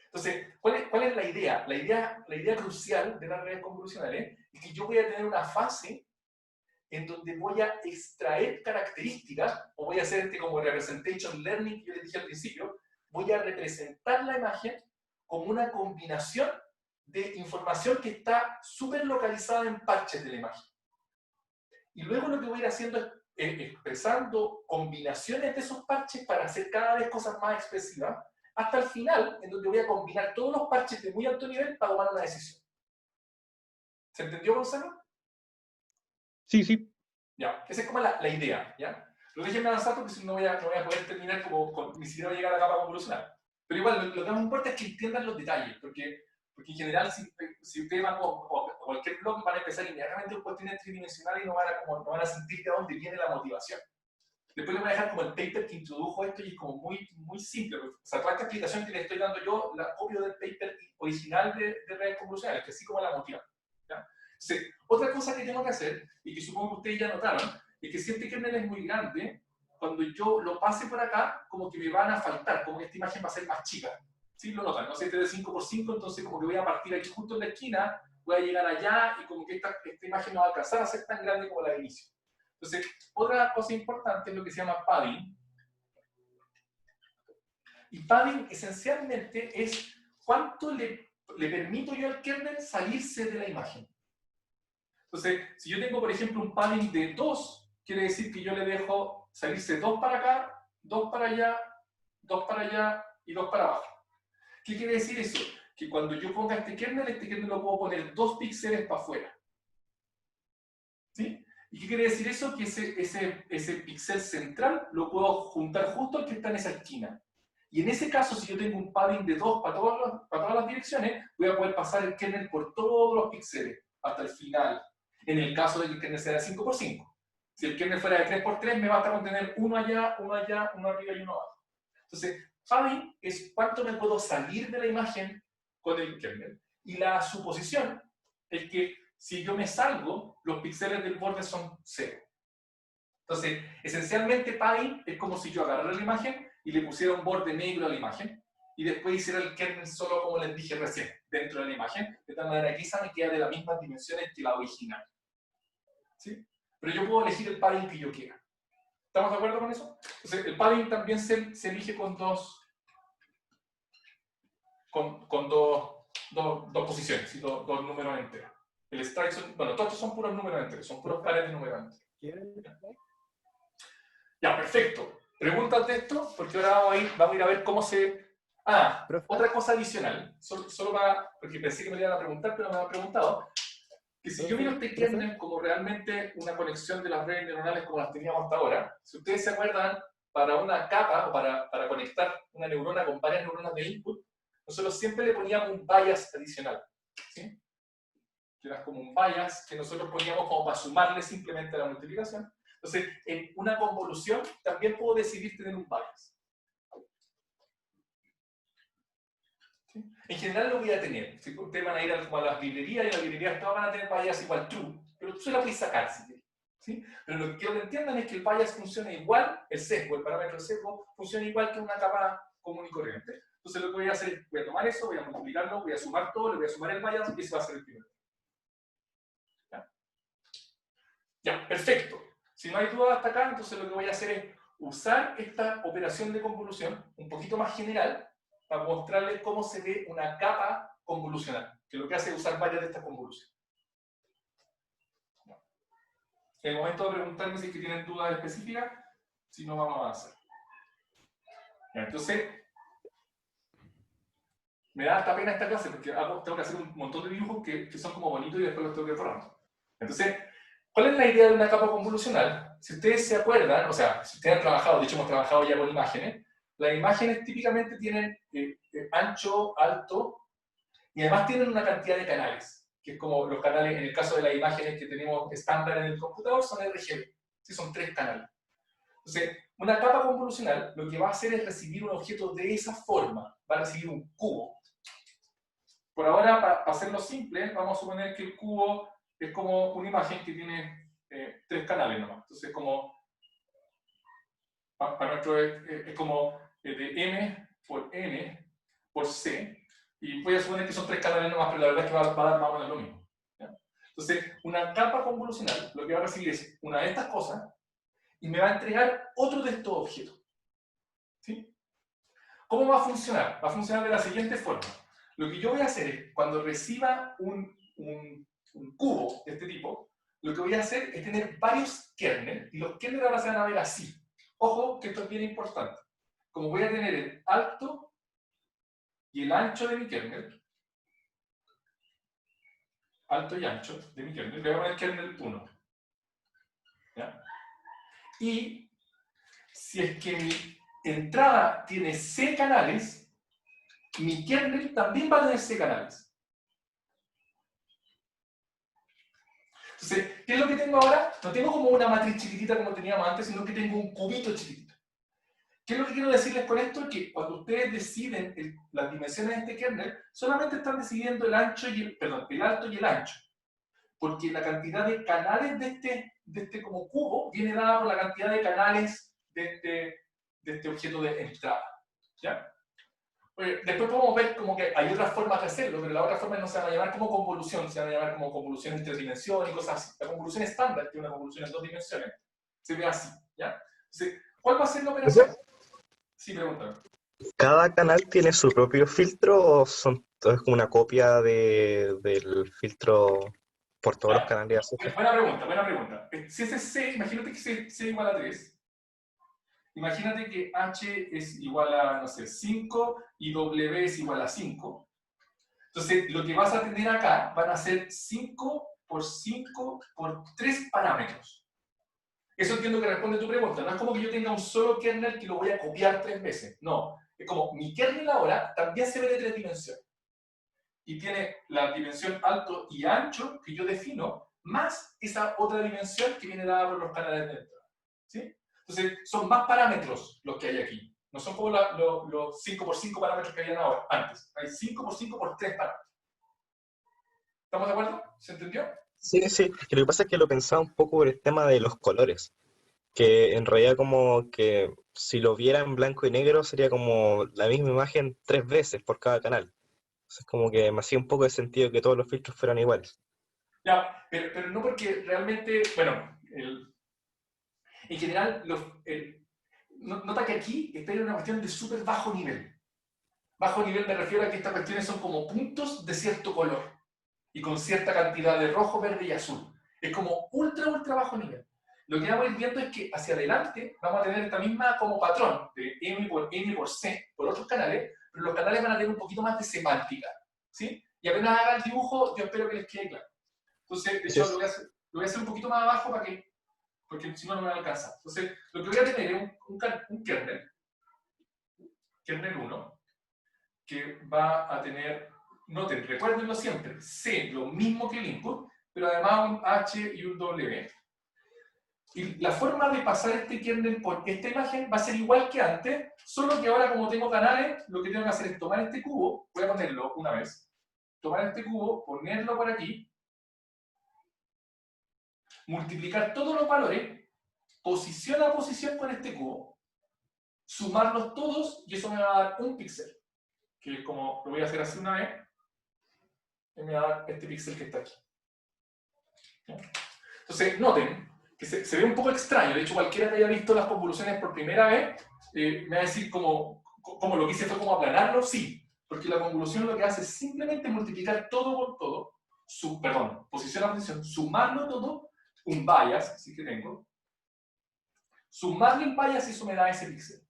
Speaker 1: Entonces, ¿cuál es la idea? La idea crucial de las redes convolucionales es que yo voy a tener una fase en donde voy a extraer características, o voy a hacer como representation learning que yo les dije al principio, voy a representar la imagen como una combinación de información que está súper localizada en parches de la imagen. Y luego lo que voy a ir haciendo es expresando combinaciones de esos parches para hacer cada vez cosas más expresivas, hasta el final, en donde voy a combinar todos los parches de muy alto nivel para tomar una decisión. ¿Se entendió, Gonzalo?
Speaker 4: Sí.
Speaker 1: Ya, esa es como la idea, ¿ya? Lo déjenme avanzar porque si no voy a poder terminar ni siquiera voy a llegar a la capa convolucional. Pero igual, lo que más importa es que entiendan los detalles, porque en general, si ustedes van a cualquier blog, van a empezar inmediatamente con cuestiones tridimensionales y no van a sentir de dónde viene la motivación. Después les voy a dejar como el paper que introdujo esto y es como muy simple. O sea, toda esta explicación que les estoy dando yo, la copio del paper original de redes convolucionales, que así como la motiva. ¿Ya? Entonces, otra cosa que tengo que hacer, y que supongo que ustedes ya notaron, es que si este kernel es muy grande, cuando yo lo pase por acá, como que me van a faltar, como que esta imagen va a ser más chica. ¿Sí? Lo notan, ¿no? Si este es de 5 por 5, entonces como que voy a partir aquí justo en la esquina, voy a llegar allá y como que esta imagen no va a alcanzar a ser tan grande como la de inicio. Entonces, otra cosa importante es lo que se llama padding. Y padding esencialmente es cuánto le permito yo al kernel salirse de la imagen. Entonces, si yo tengo, por ejemplo, un padding de 2, quiere decir que yo le dejo salirse 2 para acá, 2 para allá, 2 para allá y 2 para abajo. ¿Qué quiere decir eso? Que cuando yo ponga este kernel lo puedo poner 2 píxeles para afuera. ¿Sí? ¿Y qué quiere decir eso? Que ese píxel central lo puedo juntar justo al que está en esa esquina. Y en ese caso, si yo tengo un padding de 2 para todas las direcciones, voy a poder pasar el kernel por todos los píxeles hasta el final. En el caso de que el kernel sea de 5 por 5. Si el kernel fuera de 3 por 3, me basta con tener uno allá, uno arriba y uno abajo. Entonces, padding es cuánto me puedo salir de la imagen con el kernel. Y la suposición es que si yo me salgo, los píxeles del borde son 0. Entonces, esencialmente padding es como si yo agarrara la imagen y le pusiera un borde negro a la imagen y después hiciera el kernel solo como les dije recién, dentro de la imagen, de tal manera que esa me queda de las mismas dimensiones que la original. ¿Sí? Pero yo puedo elegir el padding que yo quiera. ¿Estamos de acuerdo con eso? Entonces, el padding también se elige con dos posiciones, ¿sí? dos números enteros. El strike son, bueno, todos son puros números enteros, son puros pares de números enteros. Ya, perfecto. Preguntas de esto, porque ahora vamos a ir a ver cómo se... Ah, otra cosa adicional, solo porque pensé que me iban a preguntar, pero no me han preguntado, que si yo miro este kernel como realmente una conexión de las redes neuronales como las teníamos hasta ahora, si ustedes se acuerdan, para una capa o para conectar una neurona con varias neuronas de input, nosotros siempre le poníamos un bias adicional. ¿Sí? Que era como un bias que nosotros poníamos como para sumarle simplemente a la multiplicación. Entonces, en una convolución también puedo decidir tener un bias. ¿Sí? En general lo voy a tener. ¿Sí? Ustedes van a ir a las librerías y las librerías todas van a tener bias igual true, pero tú se la puedes sacar si quieres. ¿Sí? Pero lo que quiero que entiendan es que el bias funciona igual, el sesgo, el parámetro de sesgo, funciona igual que una capa común y corriente. Entonces lo que voy a hacer es, voy a tomar eso, voy a multiplicarlo, voy a sumar todo, le voy a sumar el bias y ese va a ser el primero. ¿Ya? Ya, perfecto. Si no hay duda hasta acá, entonces lo que voy a hacer es usar esta operación de convolución un poquito más general para mostrarles cómo se ve una capa convolucional, que lo que hace es usar varias de estas convoluciones. En el momento de preguntarme si es que tienen dudas específicas, si no vamos a avanzar. Ya, entonces, me da hasta pena esta clase porque tengo que hacer un montón de dibujos que son como bonitos y después los tengo que borrar. Entonces, ¿cuál es la idea de una capa convolucional? Si ustedes se acuerdan, o sea, si ustedes han trabajado, de hecho hemos trabajado ya con imágenes, las imágenes típicamente tienen ancho, alto, y además tienen una cantidad de canales, que es como los canales, en el caso de las imágenes que tenemos estándar en el computador, son RGB, sí, son 3 canales. Entonces, una capa convolucional lo que va a hacer es recibir un objeto de esa forma, va a recibir un cubo. Por ahora, para hacerlo simple, vamos a suponer que el cubo es como una imagen que tiene 3 canales nomás. Entonces, como para nuestro es como de m por n por c, y voy a suponer que son 3 canales nomás, pero la verdad es que va a dar más o menos lo mismo. ¿Ya? Entonces, una capa convolucional lo que va a recibir es una de estas cosas y me va a entregar otro de estos objetos. ¿Sí? ¿Cómo va a funcionar? Va a funcionar de la siguiente forma. Lo que yo voy a hacer es, cuando reciba un cubo de este tipo, lo que voy a hacer es tener varios kernels, y los kernels ahora se van a ver así. Ojo, que esto es bien importante. Como voy a tener el alto y el ancho de mi kernel, alto y ancho de mi kernel, le voy a poner kernel 1. ¿Ya? Y si es que mi entrada tiene C canales, mi kernel también va a tener C canales. Entonces, ¿qué es lo que tengo ahora? No tengo como una matriz chiquitita como teníamos antes, sino que tengo un cubito chiquitito. ¿Qué es lo que quiero decirles con esto? Que cuando ustedes deciden las dimensiones de este kernel, solamente están decidiendo el ancho y el alto y el ancho. Porque la cantidad de canales de este como cubo viene dada por la cantidad de canales de este objeto de entrada. ¿Ya? Después podemos ver como que hay otras formas de hacerlo, pero las otras formas no se van a llamar como convolución, se van a llamar como convolución en 3 dimensiones y cosas así. La convolución estándar, que es una convolución en 2 dimensiones, se ve así, ¿ya? Entonces, ¿cuál va a ser la operación? Sí, pregúntame.
Speaker 5: ¿Cada canal tiene su propio filtro o es como una copia del filtro por todos los
Speaker 1: Ya.
Speaker 5: canales asociados?
Speaker 1: Buena pregunta, buena pregunta. Si ese C, imagínate que C igual a 3. Imagínate que H es igual a, no sé, 5 y W es igual a 5. Entonces, lo que vas a tener acá van a ser 5 por 5 por 3 parámetros. Eso entiendo que responde a tu pregunta. No es como que yo tenga un solo kernel que lo voy a copiar 3 veces. No. Es como mi kernel ahora también se ve de 3 dimensiones. Y tiene la dimensión alto y ancho que yo defino, más esa otra dimensión que viene dada por los canales de entrada. ¿Sí? Entonces, son más parámetros los que hay aquí. No son como los 5 por 5 parámetros que habían ahora, antes. Hay 5 por 5 por 3 parámetros. ¿Estamos de acuerdo? ¿Se entendió?
Speaker 5: Sí, sí. Lo que pasa es que lo pensaba un poco por el tema de los colores. Que en realidad como que si lo viera en blanco y negro sería como la misma imagen 3 veces por cada canal. Entonces como que me hacía un poco de sentido que todos los filtros fueran iguales.
Speaker 1: Ya, pero no porque realmente, bueno, en general, nota que aquí está en una cuestión de súper bajo nivel. Bajo nivel me refiero a que estas cuestiones son como puntos de cierto color y con cierta cantidad de rojo, verde y azul. Es como ultra, ultra bajo nivel. Lo que vamos a ir viendo es que hacia adelante vamos a tener esta misma como patrón de M por C por otros canales, pero los canales van a tener un poquito más de semántica. ¿Sí? Y apenas haga el dibujo, yo espero que les quede claro. Entonces, de hecho, lo voy a hacer un poquito más abajo porque si no, no me va a alcanzar. Entonces, lo que voy a tener es un kernel 1, que va a tener, noten, recuérdenlo siempre, C, lo mismo que el input, pero además un H y un W. Y la forma de pasar este kernel por esta imagen va a ser igual que antes, solo que ahora como tengo canales, lo que tengo que hacer es tomar este cubo, voy a ponerlo una vez, tomar este cubo, ponerlo por aquí, multiplicar todos los valores, posición a posición con este cubo, sumarlos todos y eso me va a dar un píxel, que es como lo voy a hacer así una vez, y me va a dar este píxel que está aquí. Entonces, noten que se ve un poco extraño. De hecho, cualquiera que haya visto las convoluciones por primera vez me va a decir como lo que hice fue como aplanarlo. Sí, porque la convolución lo que hace es simplemente multiplicar todo por todo, posición a posición, sumarlo todo, un bias, así que tengo, sumarle el bias y eso me da ese píxel.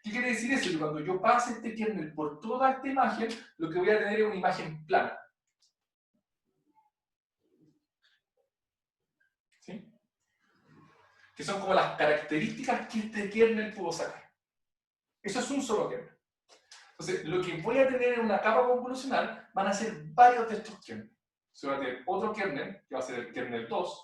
Speaker 1: ¿Qué quiere decir eso? Que cuando yo pase este kernel por toda esta imagen, lo que voy a tener es una imagen plana. ¿Sí? Que son como las características que este kernel pudo sacar. Eso es un solo kernel. Entonces, lo que voy a tener en una capa convolucional van a ser varios de estos kernels. Se va a tener otro kernel, que va a ser el kernel 2,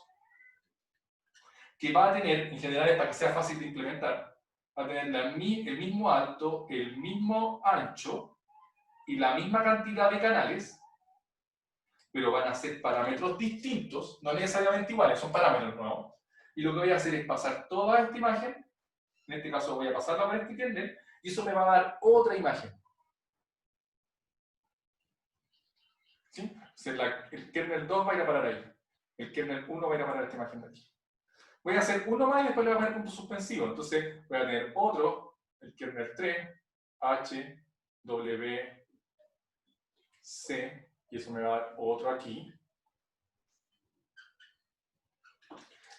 Speaker 1: que va a tener, en general, para que sea fácil de implementar, va a tener el mismo alto, el mismo ancho y la misma cantidad de canales, pero van a ser parámetros distintos, no necesariamente iguales, son parámetros nuevos. Y lo que voy a hacer es pasar toda esta imagen, en este caso voy a pasarla por este kernel, y eso me va a dar otra imagen. ¿Sí? O sea, el kernel 2 va a ir a parar ahí. El kernel 1 va a ir a parar esta imagen de aquí. Voy a hacer uno más y después le voy a poner punto suspensivo. Entonces voy a tener otro, el kernel 3, H, W, C, y eso me va a dar otro aquí.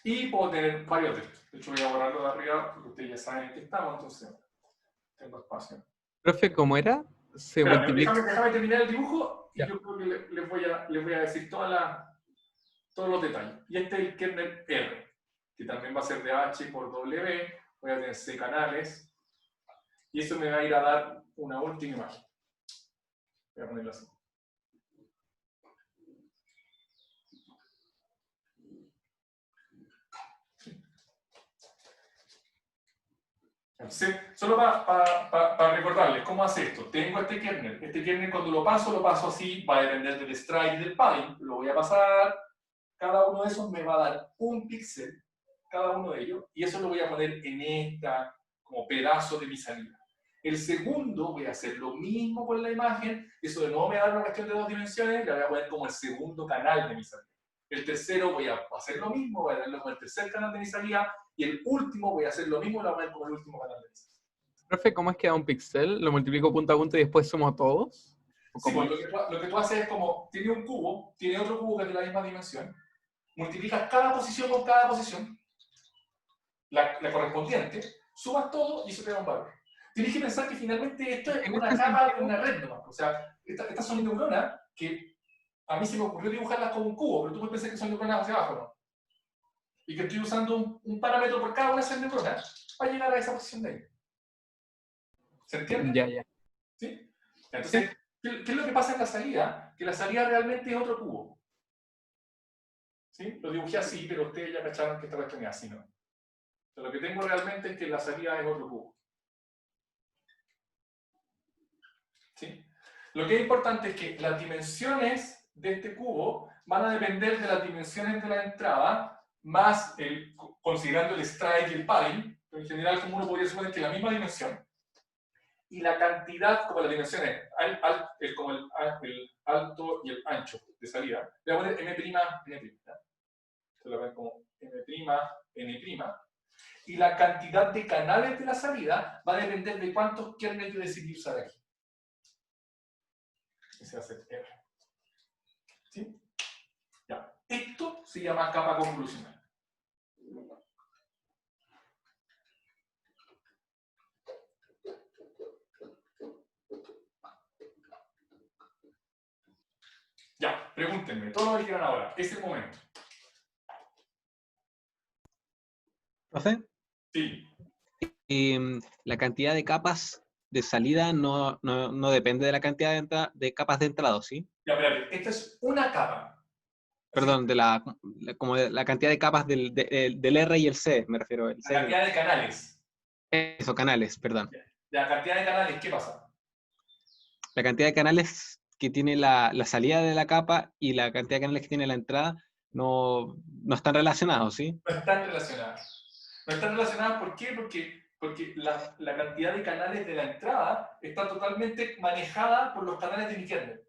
Speaker 1: Y puedo tener varios de estos. De hecho, voy a borrarlo de arriba porque ustedes ya saben en qué estamos, entonces tengo espacio.
Speaker 3: Profe, ¿cómo era? Se
Speaker 1: Espérame,
Speaker 3: multiplica.
Speaker 1: déjame terminar el dibujo y
Speaker 3: Ya.
Speaker 1: yo creo que les voy a decir todos los detalles. Y este es el kernel R, que también va a ser de H por W. Voy a tener C canales. Y eso me va a ir a dar una última imagen. Voy a ponerlo así. Solo para recordarles cómo hace esto. Tengo este kernel. Este kernel cuando lo paso así, va a depender del stride y del padding. Lo voy a pasar. Cada uno de esos me va a dar un píxel, cada uno de ellos, y eso lo voy a poner en esta como pedazo de mi salida. El segundo voy a hacer lo mismo con la imagen, eso de nuevo me va a dar una cuestión de 2 dimensiones, la voy a poner como el segundo canal de mi salida. El tercero voy a hacer lo mismo, voy a darle como el tercer canal de mi salida, y el último voy a hacer lo mismo y lo voy a poner como el último canal de mi salida.
Speaker 3: Profe, ¿cómo es que da un píxel? ¿Lo multiplico punto a punto y después sumo todos? ¿O
Speaker 1: Sí,
Speaker 3: cómo
Speaker 1: pues,
Speaker 3: es?
Speaker 1: lo que tú haces es como, tiene un cubo, tiene otro cubo que es de la misma dimensión, multiplicas cada posición con cada posición, la correspondiente, sumas todo y eso te da un valor. Tienes que pensar que finalmente esto es
Speaker 3: En
Speaker 1: una
Speaker 3: este
Speaker 1: capa de
Speaker 3: sentido-
Speaker 1: una red nomás. O sea, estas son neuronas que a mí se me ocurrió dibujarlas como un cubo, pero tú puedes pensar que son neuronas hacia abajo, ¿no? Y que estoy usando un parámetro por cada una de esas neuronas para llegar a esa posición de ahí. ¿Se entiende?
Speaker 3: Ya, ya.
Speaker 1: ¿Sí? Entonces, ¿qué es lo que pasa en la salida? Que la salida realmente es otro cubo. ¿Sí? Lo dibujé así, pero ustedes ya cacharon que esta cuestión es así, ¿no? O sea, lo que tengo realmente es que la salida es otro cubo. ¿Sí? Lo que es importante es que las dimensiones de este cubo van a depender de las dimensiones de la entrada, más considerando el strike y el padding, en general como uno podría suponer que es la misma dimensión, y la cantidad, como las dimensiones, como el alto y el ancho de salida. Le voy a poner M', N', ¿ya? Se lo ven como M', N', y la cantidad de canales de la salida va a depender de cuántos kernels yo decidí usar aquí. Ese va a ser R. ¿Sí? Ya. Esto se llama capa convolucional. Ya, pregúntenme, todo lo que quieran ahora, es el momento.
Speaker 4: ¿Profe?
Speaker 1: Sí,
Speaker 4: La cantidad de capas de salida no depende de la cantidad de capas de entrada, ¿sí?
Speaker 1: ya, espérate, esta es una capa. Así,
Speaker 4: Perdón, como de la cantidad de capas del R y el C, me refiero. El
Speaker 1: la
Speaker 4: C,
Speaker 1: cantidad de canales.
Speaker 4: eso, canales, perdón.
Speaker 1: La cantidad de canales, ¿qué pasa?
Speaker 4: La cantidad de canales que tiene la salida de la capa y la cantidad de canales que tiene la entrada no están relacionados, ¿sí?
Speaker 1: No están relacionadas. No están relacionadas, ¿por qué? Porque la cantidad de canales de la entrada está totalmente manejada por los canales de mi kernel.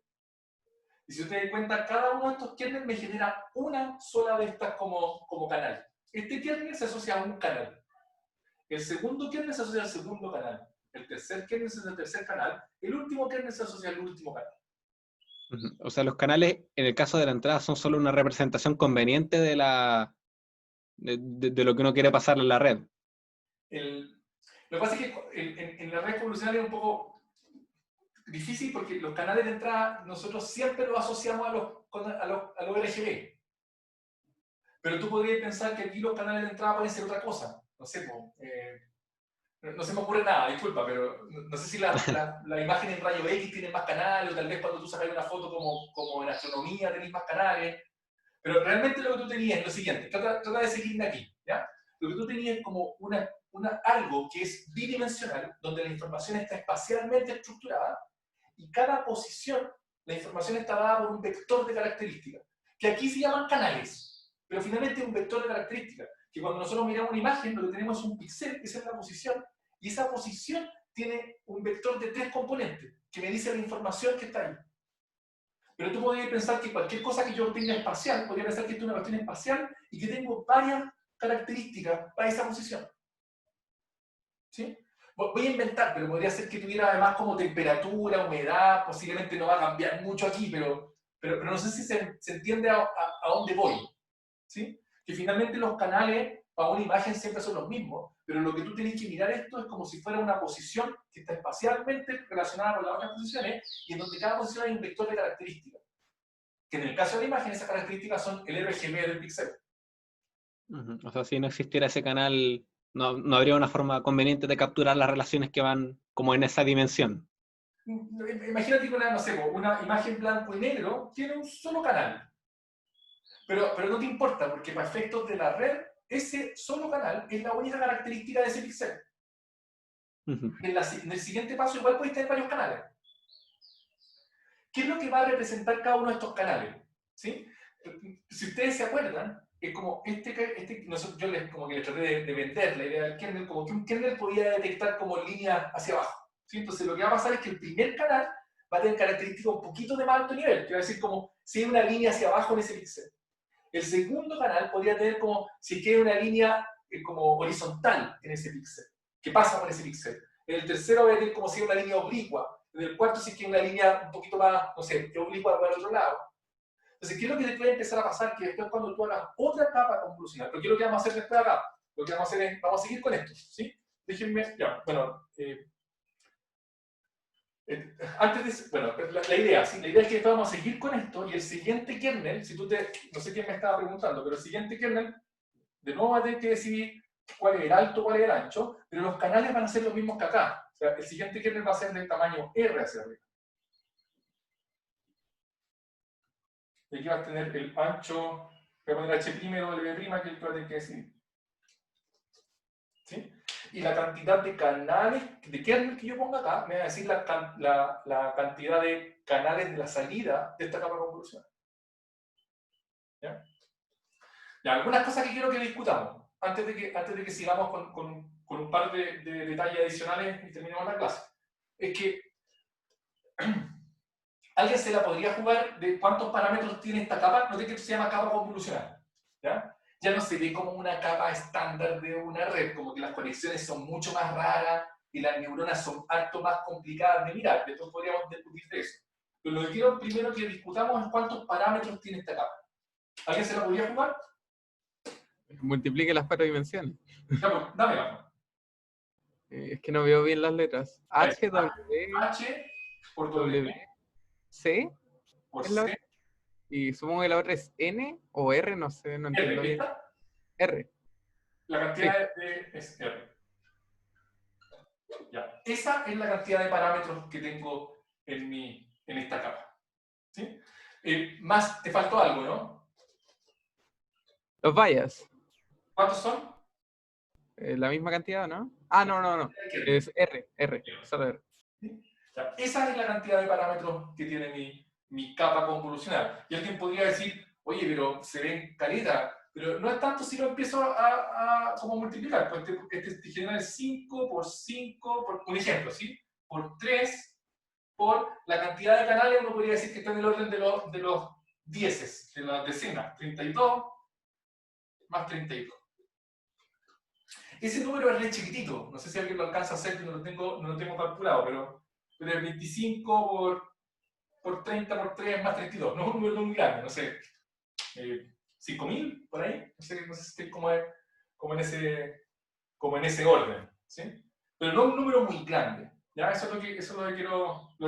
Speaker 1: Y si ustedes dan cuenta, cada uno de estos kernels me genera una sola de estas como canal. Este kernel se asocia a un canal. El segundo kernel se asocia al segundo canal. El tercer kernel se asocia al tercer canal. El último kernel se asocia al último canal.
Speaker 4: Ujú. O sea, los canales, en el caso de la entrada, son solo una representación conveniente de lo que uno quiere pasar en la red.
Speaker 1: Lo que pasa es que en la red convolucional es un poco difícil porque los canales de entrada nosotros siempre los asociamos a los RGB. Pero tú podrías pensar que aquí los canales de entrada pueden ser otra cosa. No sé, no se me ocurre nada, disculpa, pero no sé si la imagen en rayo X tiene más canales, o tal vez cuando tú sacas una foto como en astronomía tenés más canales. Pero realmente lo que tú tenías es lo siguiente, trata de seguirme aquí, ¿ya? Lo que tú tenías es como algo que es bidimensional, donde la información está espacialmente estructurada, y cada posición, la información está dada por un vector de características, que aquí se llaman canales, pero finalmente es un vector de características, que cuando nosotros miramos una imagen, lo que tenemos es un píxel, esa es la posición, y esa posición tiene un vector de 3 componentes, que me dice la información que está ahí. Pero tú podrías pensar que cualquier cosa que yo tenga espacial, podría pensar que esto es una cuestión espacial y que tengo varias características para esa posición. ¿Sí? Voy a inventar, pero podría ser que tuviera además como temperatura, humedad, posiblemente no va a cambiar mucho aquí, pero no sé si se entiende a dónde voy. ¿Sí? Que finalmente los canales para una imagen siempre son los mismos, pero lo que tú tienes que mirar esto es como si fuera una posición que está espacialmente relacionada con las otras posiciones y en donde cada posición hay un vector de características. Que en el caso de la imagen esas características son el RGB del píxel.
Speaker 4: Ujú. O sea, si no existiera ese canal, no habría una forma conveniente de capturar las relaciones que van como en esa dimensión.
Speaker 1: Imagínate que no sé, una imagen blanco y negro tiene un solo canal. Pero no te importa, porque para efectos de la red, ese solo canal es la única característica de ese píxel.
Speaker 4: Ujú.
Speaker 1: En el siguiente paso igual puedes tener varios canales. ¿Qué es lo que va a representar cada uno de estos canales? ¿Sí? Si ustedes se acuerdan, es como yo como que les traté de vender la idea del kernel, como que un kernel podía detectar como líneas hacia abajo. ¿sí? Entonces lo que va a pasar es que el primer canal va a tener características un poquito de más alto nivel, que va a decir como si hay una línea hacia abajo en ese píxel. El segundo canal podría tener como si queda una línea como horizontal en ese píxel, que pasa por ese píxel. En el tercero va a tener como si hay una línea oblicua. En el cuarto si queda una línea un poquito más, no sé, oblicua por el otro lado. Entonces, ¿qué es lo que puede empezar a pasar? Que después cuando tú hagas otra capa convolucional, pero ¿qué es lo que vamos a hacer después acá? Lo que vamos a hacer es, vamos a seguir con esto, ¿sí? Déjenme, ya, bueno, antes de, bueno, la idea, ¿sí? La idea es que vamos a seguir con esto y el siguiente kernel, si tú te, no sé quién me estaba preguntando, pero el siguiente kernel, de nuevo va a tener que decidir cuál es el alto, cuál es el ancho, pero los canales van a ser los mismos que acá. O sea, el siguiente kernel va a ser del tamaño R hacia arriba. Y aquí vas a tener el ancho, voy a poner H', W', que es el que va a tener que decidir. ¿Sí? Y la cantidad de canales, de kernel que yo ponga acá, me va a decir la cantidad de canales de la salida de esta capa convolucional. ¿Ya? Y algunas cosas que quiero que discutamos, antes de que sigamos con un par de detalles adicionales y terminemos la clase. Es que alguien se la podría jugar de cuántos parámetros tiene esta capa, no sé qué se llama capa convolucional. ¿Ya? Ya no se ve como una capa estándar de una red, como que las conexiones son mucho más raras y las neuronas son harto más complicadas de mirar. Después podríamos discutir de eso. Pero lo que quiero primero que discutamos es cuántos parámetros tiene esta capa. ¿Alguien se la podría jugar?
Speaker 3: Multiplique las 4 dimensiones.
Speaker 1: Ya, pues, dame la.
Speaker 3: Es que no veo bien las letras. H, W,
Speaker 1: H por W,
Speaker 3: W, C,
Speaker 1: por
Speaker 3: es la
Speaker 1: C,
Speaker 3: otra. Y supongo que la otra es N o R, no sé, no entiendo
Speaker 1: R.
Speaker 3: bien.
Speaker 1: ¿Esta?
Speaker 3: R.
Speaker 1: La cantidad es R. Ya. Esa es la cantidad de parámetros que tengo en esta capa. ¿Sí? Más, te faltó algo, ¿no?
Speaker 3: Los bias.
Speaker 1: ¿Cuántos son?
Speaker 3: La misma cantidad, ¿no? Ah, no. Es R. Solo R.
Speaker 1: Ya. Esa es la cantidad de parámetros que tiene mi capa convolucional. Y alguien podría decir, oye, pero se ven caleta. Pero no es tanto si lo empiezo a como multiplicar. Pues este genera 5 por 5, por un ejemplo, ¿sí? Por 3, por la cantidad de canales, uno podría decir que está en el orden de los dieces, de las decenas. 32 más 32. Ese número es re chiquitito. No sé si alguien lo alcanza a hacer, que no lo tengo calculado, pero es 25 por 30 por 3 más 32. No es un número muy grande, no sé. 5.000 por ahí. No sé si estoy como en ese orden. ¿Sí? Pero no un número muy grande. ¿Ya? Eso es lo que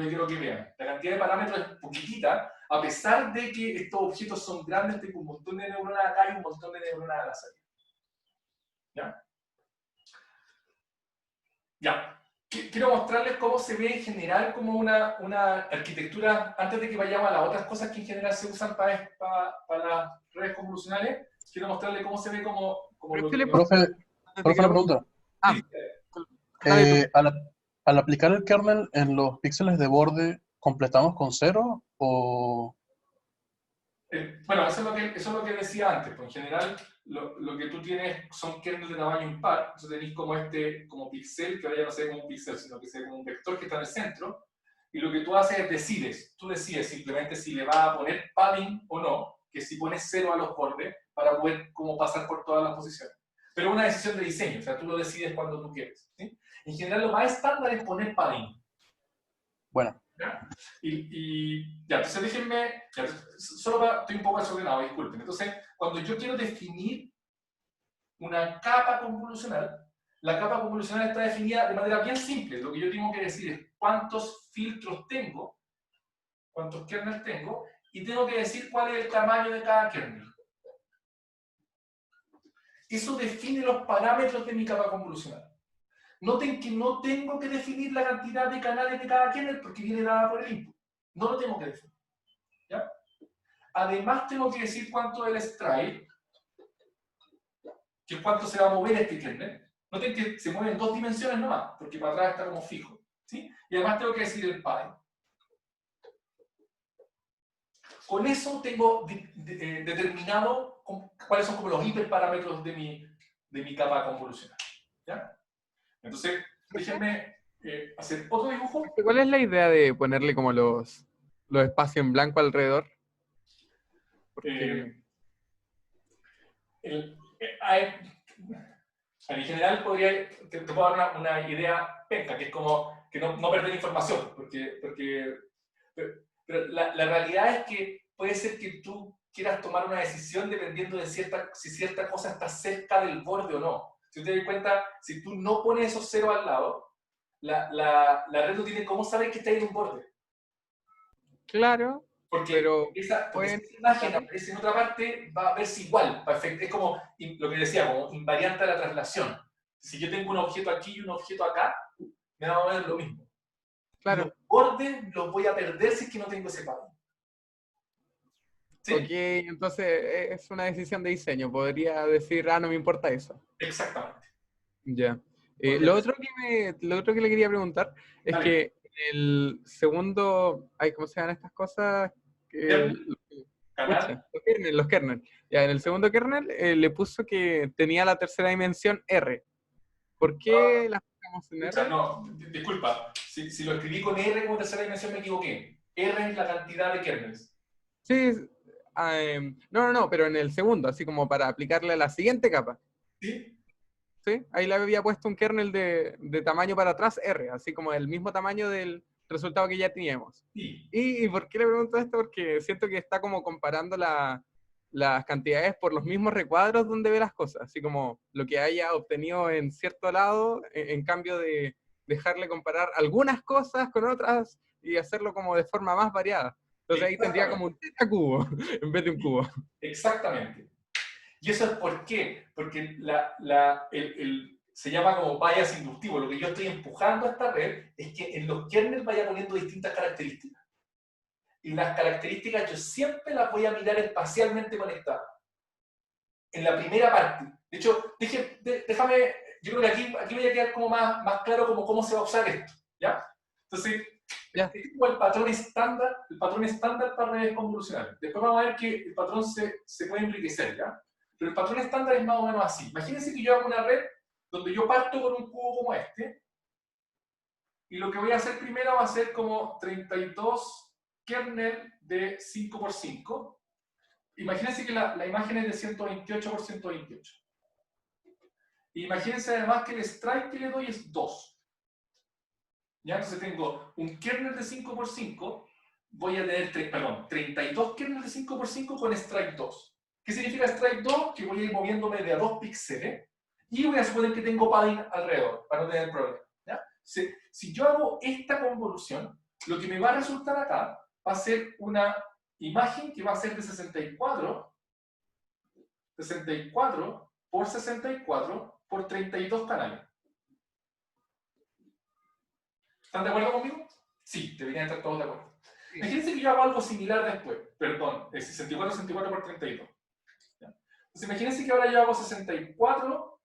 Speaker 1: quiero que vean. La cantidad de parámetros es poquitita, a pesar de que estos objetos son grandes, tengo un montón de neuronas acá y un montón de neuronas a la salida. ¿Ya? Ya. Quiero mostrarles cómo se ve en general como una arquitectura, antes de que vayamos a las otras cosas que en general se usan para las redes convolucionales. Quiero mostrarles cómo se ve como lo que...
Speaker 6: Profe, una pregunta.
Speaker 3: Ah,
Speaker 6: Al aplicar el kernel en los píxeles de borde, ¿completamos con 0 o...?
Speaker 1: Bueno, eso es lo que decía antes. Pues en general, lo que tú tienes son kernels de tamaño impar. Entonces tenéis como pixel, que ahora ya no se ve como un pixel, sino que se ve como un vector que está en el centro. Y lo que tú haces es tú decides simplemente si le vas a poner padding o no, que si pones 0 a los bordes, para poder como pasar por todas las posiciones. Pero es una decisión de diseño, o sea, tú lo decides cuando tú quieres. ¿Sí? En general, lo más estándar es poner padding.
Speaker 6: Bueno.
Speaker 1: ¿Ya? Ya, entonces déjenme, estoy un poco desordenado, disculpen. Entonces, cuando yo quiero definir una capa convolucional, la capa convolucional está definida de manera bien simple. Lo que yo tengo que decir es cuántos filtros tengo, cuántos kernels tengo, y tengo que decir cuál es el tamaño de cada kernel. Eso define los parámetros de mi capa convolucional. Noten que no tengo que definir la cantidad de canales de cada kernel porque viene dada por el input. No lo tengo que definir. ¿Ya? Además tengo que decir cuánto es el stride, que es cuánto se va a mover este kernel. Noten que se mueve en 2 dimensiones nomás, porque para atrás está como fijo. ¿Sí? Y además tengo que decir el padding. Con eso tengo determinado cuáles son como los hiperparámetros de mi capa convolucional. ¿Ya? Entonces, déjenme hacer otro dibujo.
Speaker 3: ¿Cuál es la idea de ponerle como los espacios en blanco alrededor? Porque...
Speaker 1: En general te puedo dar una idea penca, que es como que no perder información, pero la realidad es que puede ser que tú quieras tomar una decisión dependiendo de si cierta cosa está cerca del borde o no. Si te das cuenta, si tú no pones esos ceros al lado, la red no tiene cómo saber que está ahí en un borde.
Speaker 3: Claro,
Speaker 1: Porque
Speaker 3: pero
Speaker 1: esa
Speaker 3: pueden...
Speaker 1: imagen aparece en otra parte, va a verse igual. Es como lo que decía, como invariante a la traslación. Si yo tengo un objeto aquí y un objeto acá, me va a ver lo mismo.
Speaker 3: Claro.
Speaker 1: Los bordes los voy a perder si es que no tengo ese patrón. ¿Sí?
Speaker 3: Ok, entonces es una decisión de diseño. Podría decir, no me importa eso.
Speaker 1: Exactamente.
Speaker 3: Ya. Lo otro que le quería preguntar es
Speaker 1: Dale.
Speaker 3: que en el segundo, ¿cómo se llaman estas cosas?
Speaker 1: Canal.
Speaker 3: Pucha, los kernel. Ya, en el segundo kernel le puso que tenía la tercera dimensión R. ¿Por qué las buscamos en
Speaker 1: O sea,
Speaker 3: R?
Speaker 1: no, disculpa. Si lo escribí con R como tercera dimensión me equivoqué. R es la cantidad de kernels.
Speaker 3: Sí, no, pero en el segundo, así como para aplicarle a la siguiente capa.
Speaker 1: ¿Sí?
Speaker 3: ¿Sí? Ahí le había puesto un kernel de tamaño para atrás R, así como el mismo tamaño del resultado que ya teníamos.
Speaker 1: Sí.
Speaker 3: ¿Y por qué le pregunto esto? Porque siento que está como comparando las cantidades por los mismos recuadros donde ve las cosas, así como lo que haya obtenido en cierto lado, en cambio de dejarle comparar algunas cosas con otras y hacerlo como de forma más variada. Entonces ahí tendría como un tetacubo en vez de un cubo.
Speaker 1: Exactamente. ¿Y eso es por qué? Porque se llama como bias inductivo. Lo que yo estoy empujando a esta red es que en los kernels vaya poniendo distintas características. Y las características yo siempre las voy a mirar espacialmente conectadas. En la primera parte. De hecho, déjame, yo creo que aquí voy a quedar como más claro cómo se va a usar esto. ¿Ya? Entonces, este es como el patrón estándar para redes convolucionales. Después vamos a ver que el patrón se puede enriquecer, ¿ya? Pero el patrón estándar es más o menos así. Imagínense que yo hago una red donde yo parto con un cubo como este, y lo que voy a hacer primero va a ser como 32 kernel de 5×5. Imagínense que la imagen es de 128 por 128. Imagínense además que el strike que le doy es 2. ¿Ya? Entonces tengo un kernel de 5×5, voy a tener 32 kernels de 5×5 con strike 2. ¿Qué significa strike 2? Que voy a ir moviéndome de a 2 píxeles y voy a suponer que tengo padding alrededor para no tener problemas. ¿Ya? Si yo hago esta convolución, lo que me va a resultar acá va a ser una imagen que va a ser de 64 por 64 por 32 canales. ¿Están de acuerdo conmigo? Sí, deberían estar todos de acuerdo. Sí. Imagínense que yo hago algo similar después. Perdón, es 64 por 32. ¿Ya? Entonces imagínense que ahora yo hago 64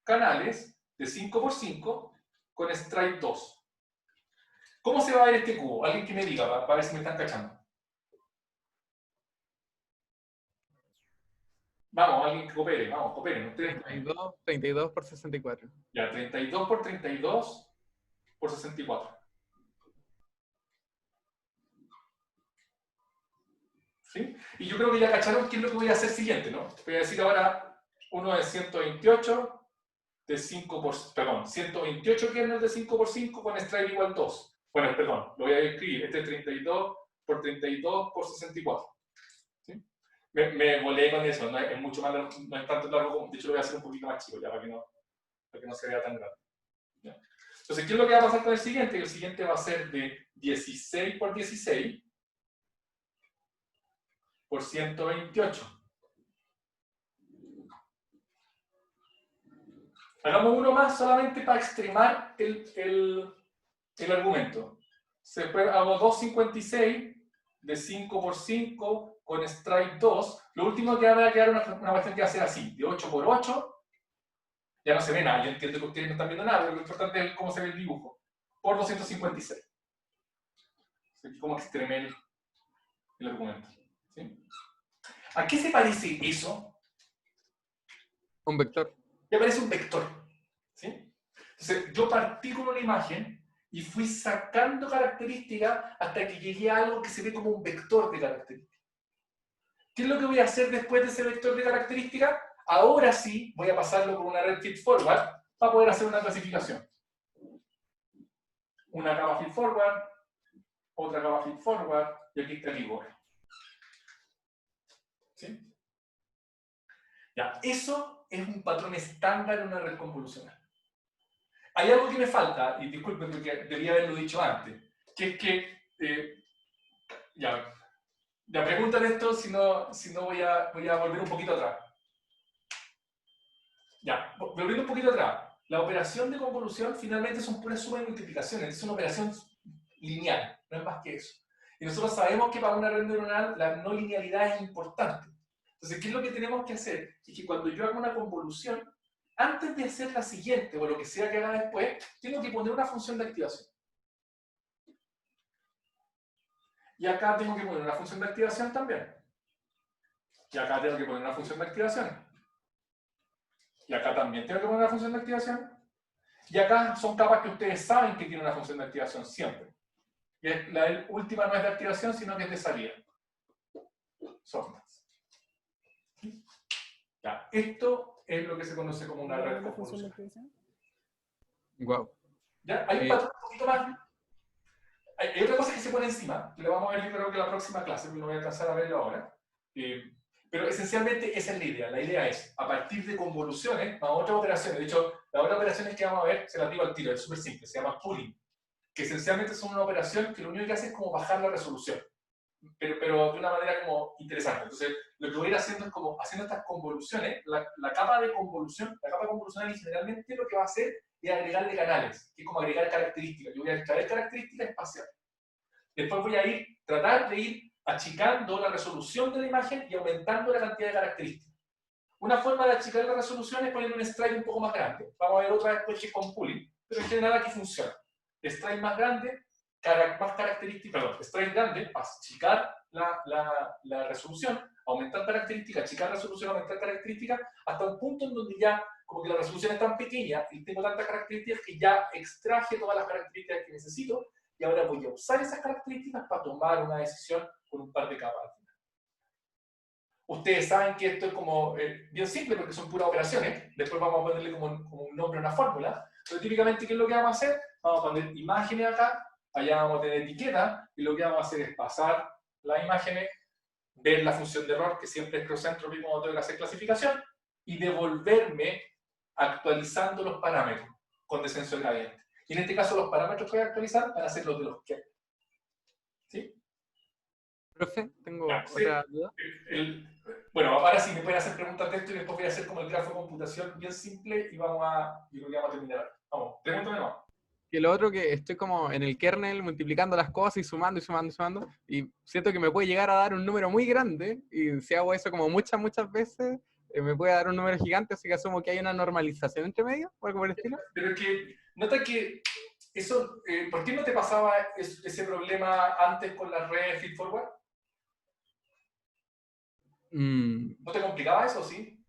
Speaker 1: canales de 5×5 con strike 2. ¿Cómo se va a ver este cubo? Alguien que me diga, para ver si me están cachando. Vamos, alguien que coopere, vamos, cooperen.
Speaker 3: 32 por 64.
Speaker 1: Ya, 32 por 32 por 64. ¿Sí? Y yo creo que ya cacharon qué es lo que voy a hacer siguiente, ¿no? Voy a decir ahora uno de 128 de 128 kernels de 5×5 con strike igual 2. Bueno, perdón, lo voy a escribir. Este es 32 por 32 por 64. ¿Sí? Me volé con eso, no es mucho más largo, no es tanto largo, de hecho lo voy a hacer un poquito más chico, ya para que no se vea tan grande. ¿Ya? Entonces, ¿qué es lo que va a pasar con el siguiente? El siguiente va a ser de 16 por 16 por 128. Hagamos uno más solamente para extremar el argumento. Después hago 256 de 5×5 con strike 2. Lo último que va a quedar una cuestión que va a ser así, de 8×8. Ya no se ve nada, yo entiendo que ustedes no están viendo nada, pero lo importante es cómo se ve el dibujo. Por 256. Así como extremé el argumento. ¿Sí? ¿A qué se parece eso?
Speaker 3: Un vector.
Speaker 1: Ya parece un vector. ¿Sí? Entonces Entonces, yo partí con una imagen y fui sacando características hasta que llegué a algo que se ve como un vector de características. ¿Qué es lo que voy a hacer después de ese vector de características? Ahora sí voy a pasarlo por una red feed-forward para poder hacer una clasificación. Una capa feed-forward, otra capa feed-forward, y aquí está el Igor. ¿Sí? Ya, eso es un patrón estándar en una red convolucional. Hay algo que me falta, y disculpen porque debía haberlo dicho antes, que es que, ya preguntan esto, si no voy a volver un poquito atrás. Ya, volviendo un poquito atrás. La operación de convolución finalmente son puras sumas y multiplicaciones, es una operación lineal, no es más que eso. Y nosotros sabemos que para una red neuronal la no linealidad es importante. Entonces, ¿qué es lo que tenemos que hacer? Es que cuando yo hago una convolución, antes de hacer la siguiente o lo que sea que haga después, tengo que poner una función de activación. Y acá tengo que poner una función de activación también. Y acá tengo que poner una función de activación. Y acá también tengo que poner una función de activación. Y acá son capas que ustedes saben que tienen una función de activación siempre. Y la última no es de activación, sino que es de salida. Softmax. Ya, esto es lo que se conoce como una red convolucional.
Speaker 3: Wow.
Speaker 1: ¿Ya? Hay un patrón un poquito más. Hay otra cosa que se pone encima, que lo vamos a ver yo creo que en la próxima clase, porque no voy a alcanzar a verlo ahora. Pero esencialmente esa es la idea. La idea es, a partir de convoluciones, a otras operaciones. De hecho, las otras operaciones que vamos a ver, se las digo al tiro, es súper simple, se llama pooling. Que esencialmente son una operación que lo único que hace es como bajar la resolución. Pero de una manera como interesante. Entonces, lo que voy a ir haciendo es como haciendo estas convoluciones, la capa convolucional y generalmente lo que va a hacer es agregarle canales, que es como agregar características. Yo voy a extraer características espaciales. Después voy a tratar de ir achicando la resolución de la imagen y aumentando la cantidad de características. Una forma de achicar la resolución es poner un stride un poco más grande. Vamos a ver otra vez después que con pooling, pero en general aquí funciona. Stride más grande, más características, perdón, stride grande, para achicar la resolución, aumentar características, achicar resolución, aumentar características, hasta un punto en donde ya, como que la resolución es tan pequeña y tengo tantas características que ya extraje todas las características que necesito y ahora voy a usar esas características para tomar una decisión con un par de capas. Ustedes saben que esto es como bien simple porque son puras operaciones. Después vamos a ponerle como un nombre a una fórmula. Pero típicamente, ¿qué es lo que vamos a hacer? Vamos a poner imágenes acá, allá vamos a tener etiqueta, y lo que vamos a hacer es pasar las imágenes, ver la función de error, que siempre es cross-entropy cuando tengo que hacer clasificación, y devolverme actualizando los parámetros con descenso de gradiente. Y en este caso los parámetros que voy a actualizar van a ser los de los que. ¿Sí?
Speaker 3: Profe, tengo
Speaker 1: Ya,
Speaker 3: otra duda.
Speaker 1: Bueno, ahora sí me pueden hacer preguntas de esto y después voy a hacer como el grafo de computación bien simple y yo creo que vamos a terminar. Vamos, pregúntame más.
Speaker 3: Que lo otro que estoy como en el kernel multiplicando las cosas y sumando y sumando y sumando, y siento que me puede llegar a dar un número muy grande, y si hago eso como muchas veces, me puede dar un número gigante, así que asumo que hay una normalización entre medio, o algo por el estilo.
Speaker 1: Pero es que, nota que eso, ¿por qué no te pasaba ese problema antes con las redes feedforward? ¿No te complicaba eso, sí?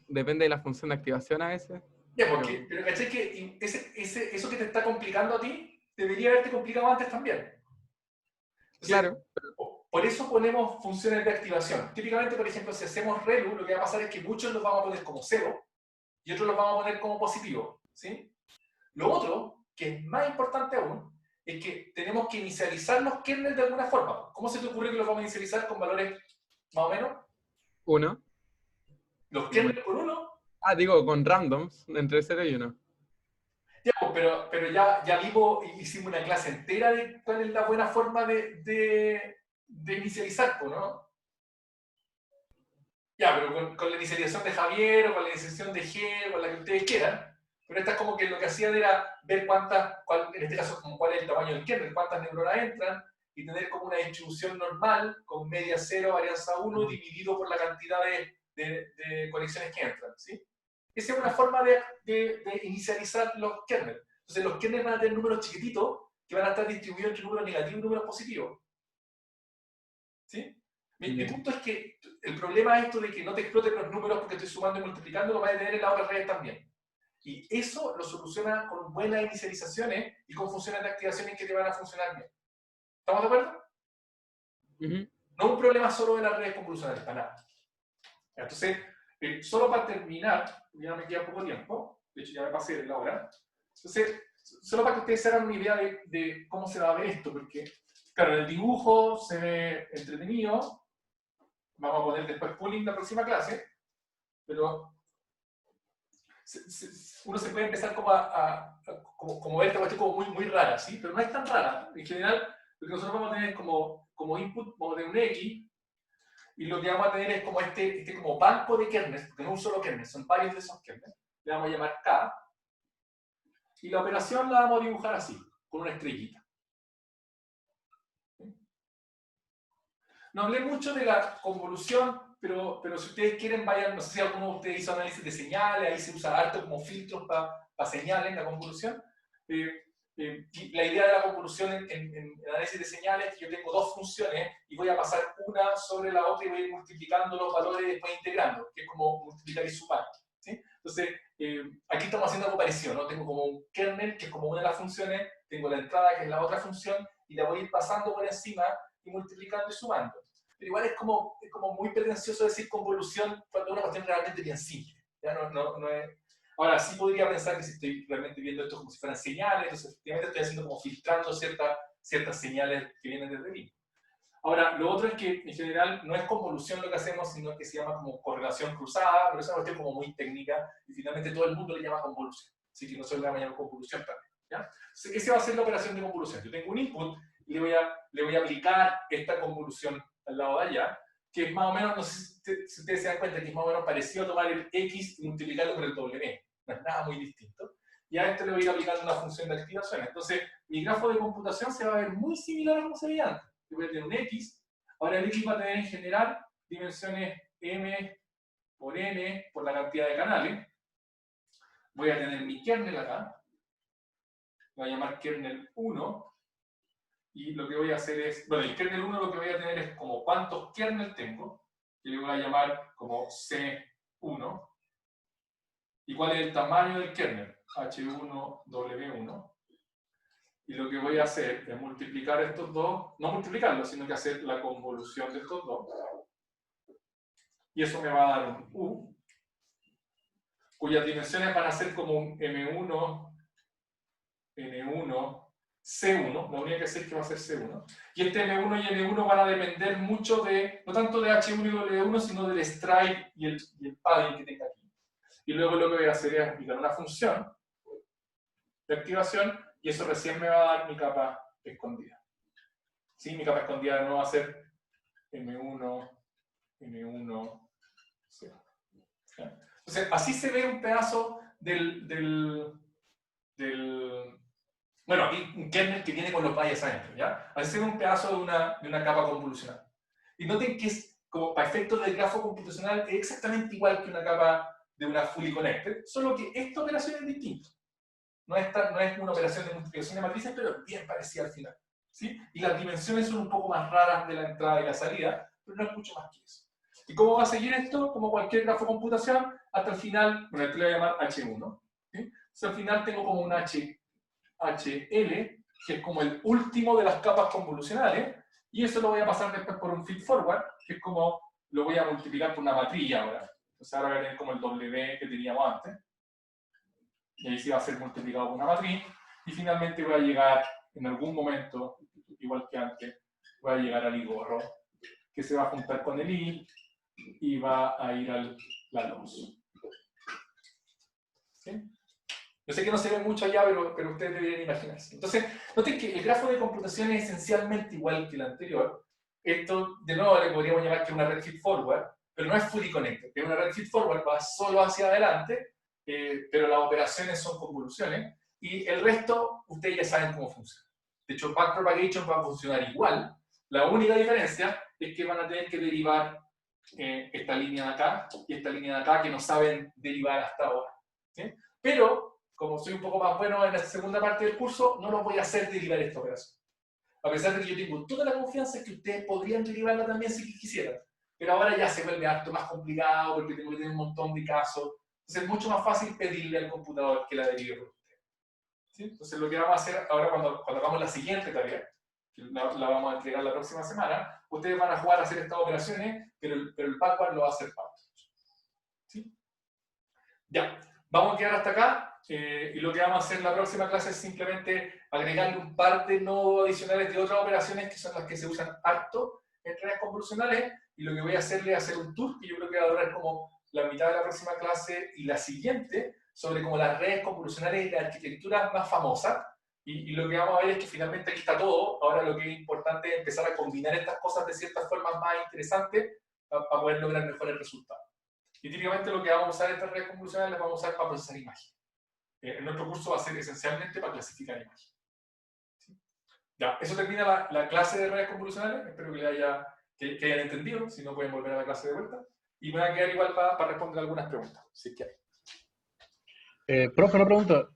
Speaker 3: Depende de la función de activación a veces.
Speaker 1: Ya, porque, pero ¿cachai que eso que te está complicando a ti, debería haberte complicado antes también? Entonces,
Speaker 3: Claro.
Speaker 1: Por eso ponemos funciones de activación. Típicamente, por ejemplo, si hacemos relu, lo que va a pasar es que muchos los vamos a poner como 0 y otros los vamos a poner como positivo, ¿sí? Lo otro, que es más importante aún, es que tenemos que inicializar los kernels de alguna forma. ¿Cómo se te ocurre que los vamos a inicializar con valores más o menos?
Speaker 3: 1.
Speaker 1: ¿Los kernels con 1?
Speaker 3: Ah, digo, con randoms, entre 0 y 1.
Speaker 1: Ya, pero ya hicimos una clase entera de cuál es la buena forma de inicializar, ¿no? Ya, pero con la inicialización de Javier o con la inicialización de G, con la que ustedes quieran. Pero esta es como que lo que hacían era ver en este caso, como cuál es el tamaño del kernel, cuántas neuronas entran, y tener como una distribución normal con media 0, varianza 1, dividido por la cantidad de conexiones que entran, ¿sí? Esa es una forma de inicializar los kernels. Entonces los kernels van a tener números chiquititos que van a estar distribuidos entre números negativos y números positivos. ¿Sí? Mi punto es que el problema es esto de que no te exploten los números porque estoy sumando y multiplicando, lo vas a tener en las otras redes también. Y eso lo soluciona con buenas inicializaciones y con funciones de activaciones que te van a funcionar bien. ¿Estamos de acuerdo? No es un problema solo de las redes convolucionales, para nada. Entonces, solo para terminar, ya me queda poco tiempo, de hecho ya me pasé de la hora. Entonces, solo para que ustedes se hagan una idea de cómo se va a ver esto, porque, claro, el dibujo se ve entretenido. Vamos a poner después pooling la próxima clase, pero uno se puede empezar como como ver esta cuestión como muy rara, ¿sí? Pero no es tan rara. En general, lo que nosotros vamos a tener es como input, vamos a tener un X, y lo que vamos a tener es como este como banco de kernels, porque no es un solo kernel, son varios de esos kernels. Le vamos a llamar K, y la operación la vamos a dibujar así, con una estrellita. No hablé mucho de la convolución, pero si ustedes quieren, vayan, no sé si alguno de ustedes hizo análisis de señales, ahí se usa harto como filtros para señales en la convolución. Y la idea de la convolución en el análisis de señales es que yo tengo dos funciones y voy a pasar una sobre la otra y voy a ir multiplicando los valores y después integrando, que es como multiplicar y sumar, ¿sí? Entonces, aquí estamos haciendo algo parecido, ¿no? Tengo como un kernel, que es como una de las funciones, tengo la entrada, que es la otra función, y la voy a ir pasando por encima y multiplicando y sumando. Pero igual es como muy pretencioso decir convolución cuando es una cuestión realmente bien simple. ¿Ya? No es... Ahora, sí podría pensar que si estoy realmente viendo esto como si fueran señales, entonces efectivamente estoy haciendo como filtrando ciertas señales que vienen desde mí. Ahora, lo otro es que en general no es convolución lo que hacemos, sino que se llama como correlación cruzada, pero es una cuestión como muy técnica y finalmente todo el mundo le llama convolución. Así que nosotros le vamos a llamar convolución también. ¿Ya? Entonces, esa va a ser la operación de convolución. Yo tengo un input y le voy a aplicar esta convolución al lado de allá, que es más o menos, no sé si ustedes se dan cuenta, que es más o menos parecido a tomar el X y multiplicarlo por el W. No es nada muy distinto. Y a esto le voy a ir aplicando una función de activación. Entonces, mi grafo de computación se va a ver muy similar a como se veía antes. Yo voy a tener un X. Ahora el X va a tener en general dimensiones M por N por la cantidad de canales. Voy a tener mi kernel acá. Lo voy a llamar kernel 1. Y lo que voy a hacer es, bueno, el kernel 1 lo que voy a tener es como cuántos kernel tengo, que le voy a llamar como C1. ¿Y cuál es el tamaño del kernel? H1, W1. Y lo que voy a hacer es multiplicar estos dos, no multiplicarlos, sino que hacer la convolución de estos dos. Y eso me va a dar un U, cuyas dimensiones van a ser como un M1, N1, C1, la única que sé es que va a ser C1. Y este M1 y N1 van a depender mucho de, no tanto de H1 y W1, sino del stride y el padding que tenga aquí. Y luego lo que voy a hacer es aplicar una función de activación y eso recién me va a dar mi capa escondida. ¿Sí? Mi capa escondida no va a ser M1, N1, C1. Entonces, así se ve un pedazo bueno, aquí un kernel que viene con los bytes adentro, ¿ya? Así se ve un pedazo de una capa convolucional. Y noten que es, como para efectos del grafo computacional, es exactamente igual que una capa de una fully connected, solo que esta operación es distinta. No es una operación de multiplicación de matrices, pero es bien parecida al final, ¿sí? Y las dimensiones son un poco más raras de la entrada y la salida, pero no es mucho más que eso. ¿Y cómo va a seguir esto? Como cualquier grafo computación, hasta el final, bueno, aquí le voy a llamar H1, ¿sí? Entonces al final tengo como un HL, que es como el último de las capas convolucionales, y eso lo voy a pasar después por un feed forward, que es como lo voy a multiplicar por una matriz ahora. Entonces ahora voy a tener como el W que teníamos antes, y ahí sí va a ser multiplicado por una matriz, y finalmente voy a llegar en algún momento, igual que antes, voy a llegar al I gorro, que se va a juntar con el I, y va a ir al la luz. ¿Sí? Yo sé que no se ve mucho allá, pero ustedes deberían imaginarse. Entonces, noten que el grafo de computación es esencialmente igual que el anterior. Esto, de nuevo, le podríamos llamar que es una red feed-forward, pero no es fully connected. Es una red feed-forward, va solo hacia adelante, pero las operaciones son convoluciones, y el resto, ustedes ya saben cómo funciona. De hecho, backpropagation va a funcionar igual. La única diferencia es que van a tener que derivar esta línea de acá y esta línea de acá, que no saben derivar hasta ahora. ¿Sí? Pero, como soy un poco más bueno en la segunda parte del curso, no lo voy a hacer derivar esta operación. a pesar de que yo tengo toda la confianza en que ustedes podrían derivarla también si quisieran. Pero ahora ya se vuelve harto más complicado porque tengo que tener un montón de casos. Entonces es mucho más fácil pedirle al computador que la derive por usted. ¿Sí? Entonces lo que vamos a hacer ahora cuando hagamos la siguiente tarea, que la vamos a entregar la próxima semana, ustedes van a jugar a hacer estas operaciones, pero el backward lo va a hacer Python. ¿Sí? Ya, vamos a quedar hasta acá. Y lo que vamos a hacer en la próxima clase es simplemente agregarle un par de nodos adicionales de otras operaciones que son las que se usan harto en redes convolucionales. Y lo que voy a hacerle es hacer un tour que yo creo que va a durar como la mitad de la próxima clase y la siguiente sobre como las redes convolucionales y la arquitectura más famosa. Y lo que vamos a ver es que finalmente aquí está todo. Ahora lo que es importante es empezar a combinar estas cosas de ciertas formas más interesantes para poder lograr mejores resultados. Y típicamente lo que vamos a usar estas redes convolucionales las vamos a usar para procesar imágenes. En nuestro curso va a ser esencialmente para clasificar imágenes. ¿Sí? Ya, eso termina la clase de redes convolucionales. Espero que hayan entendido. Si no, pueden volver a la clase de vuelta. Y me voy a quedar igual para responder algunas preguntas, si es que hay.
Speaker 6: Profe, una pregunta.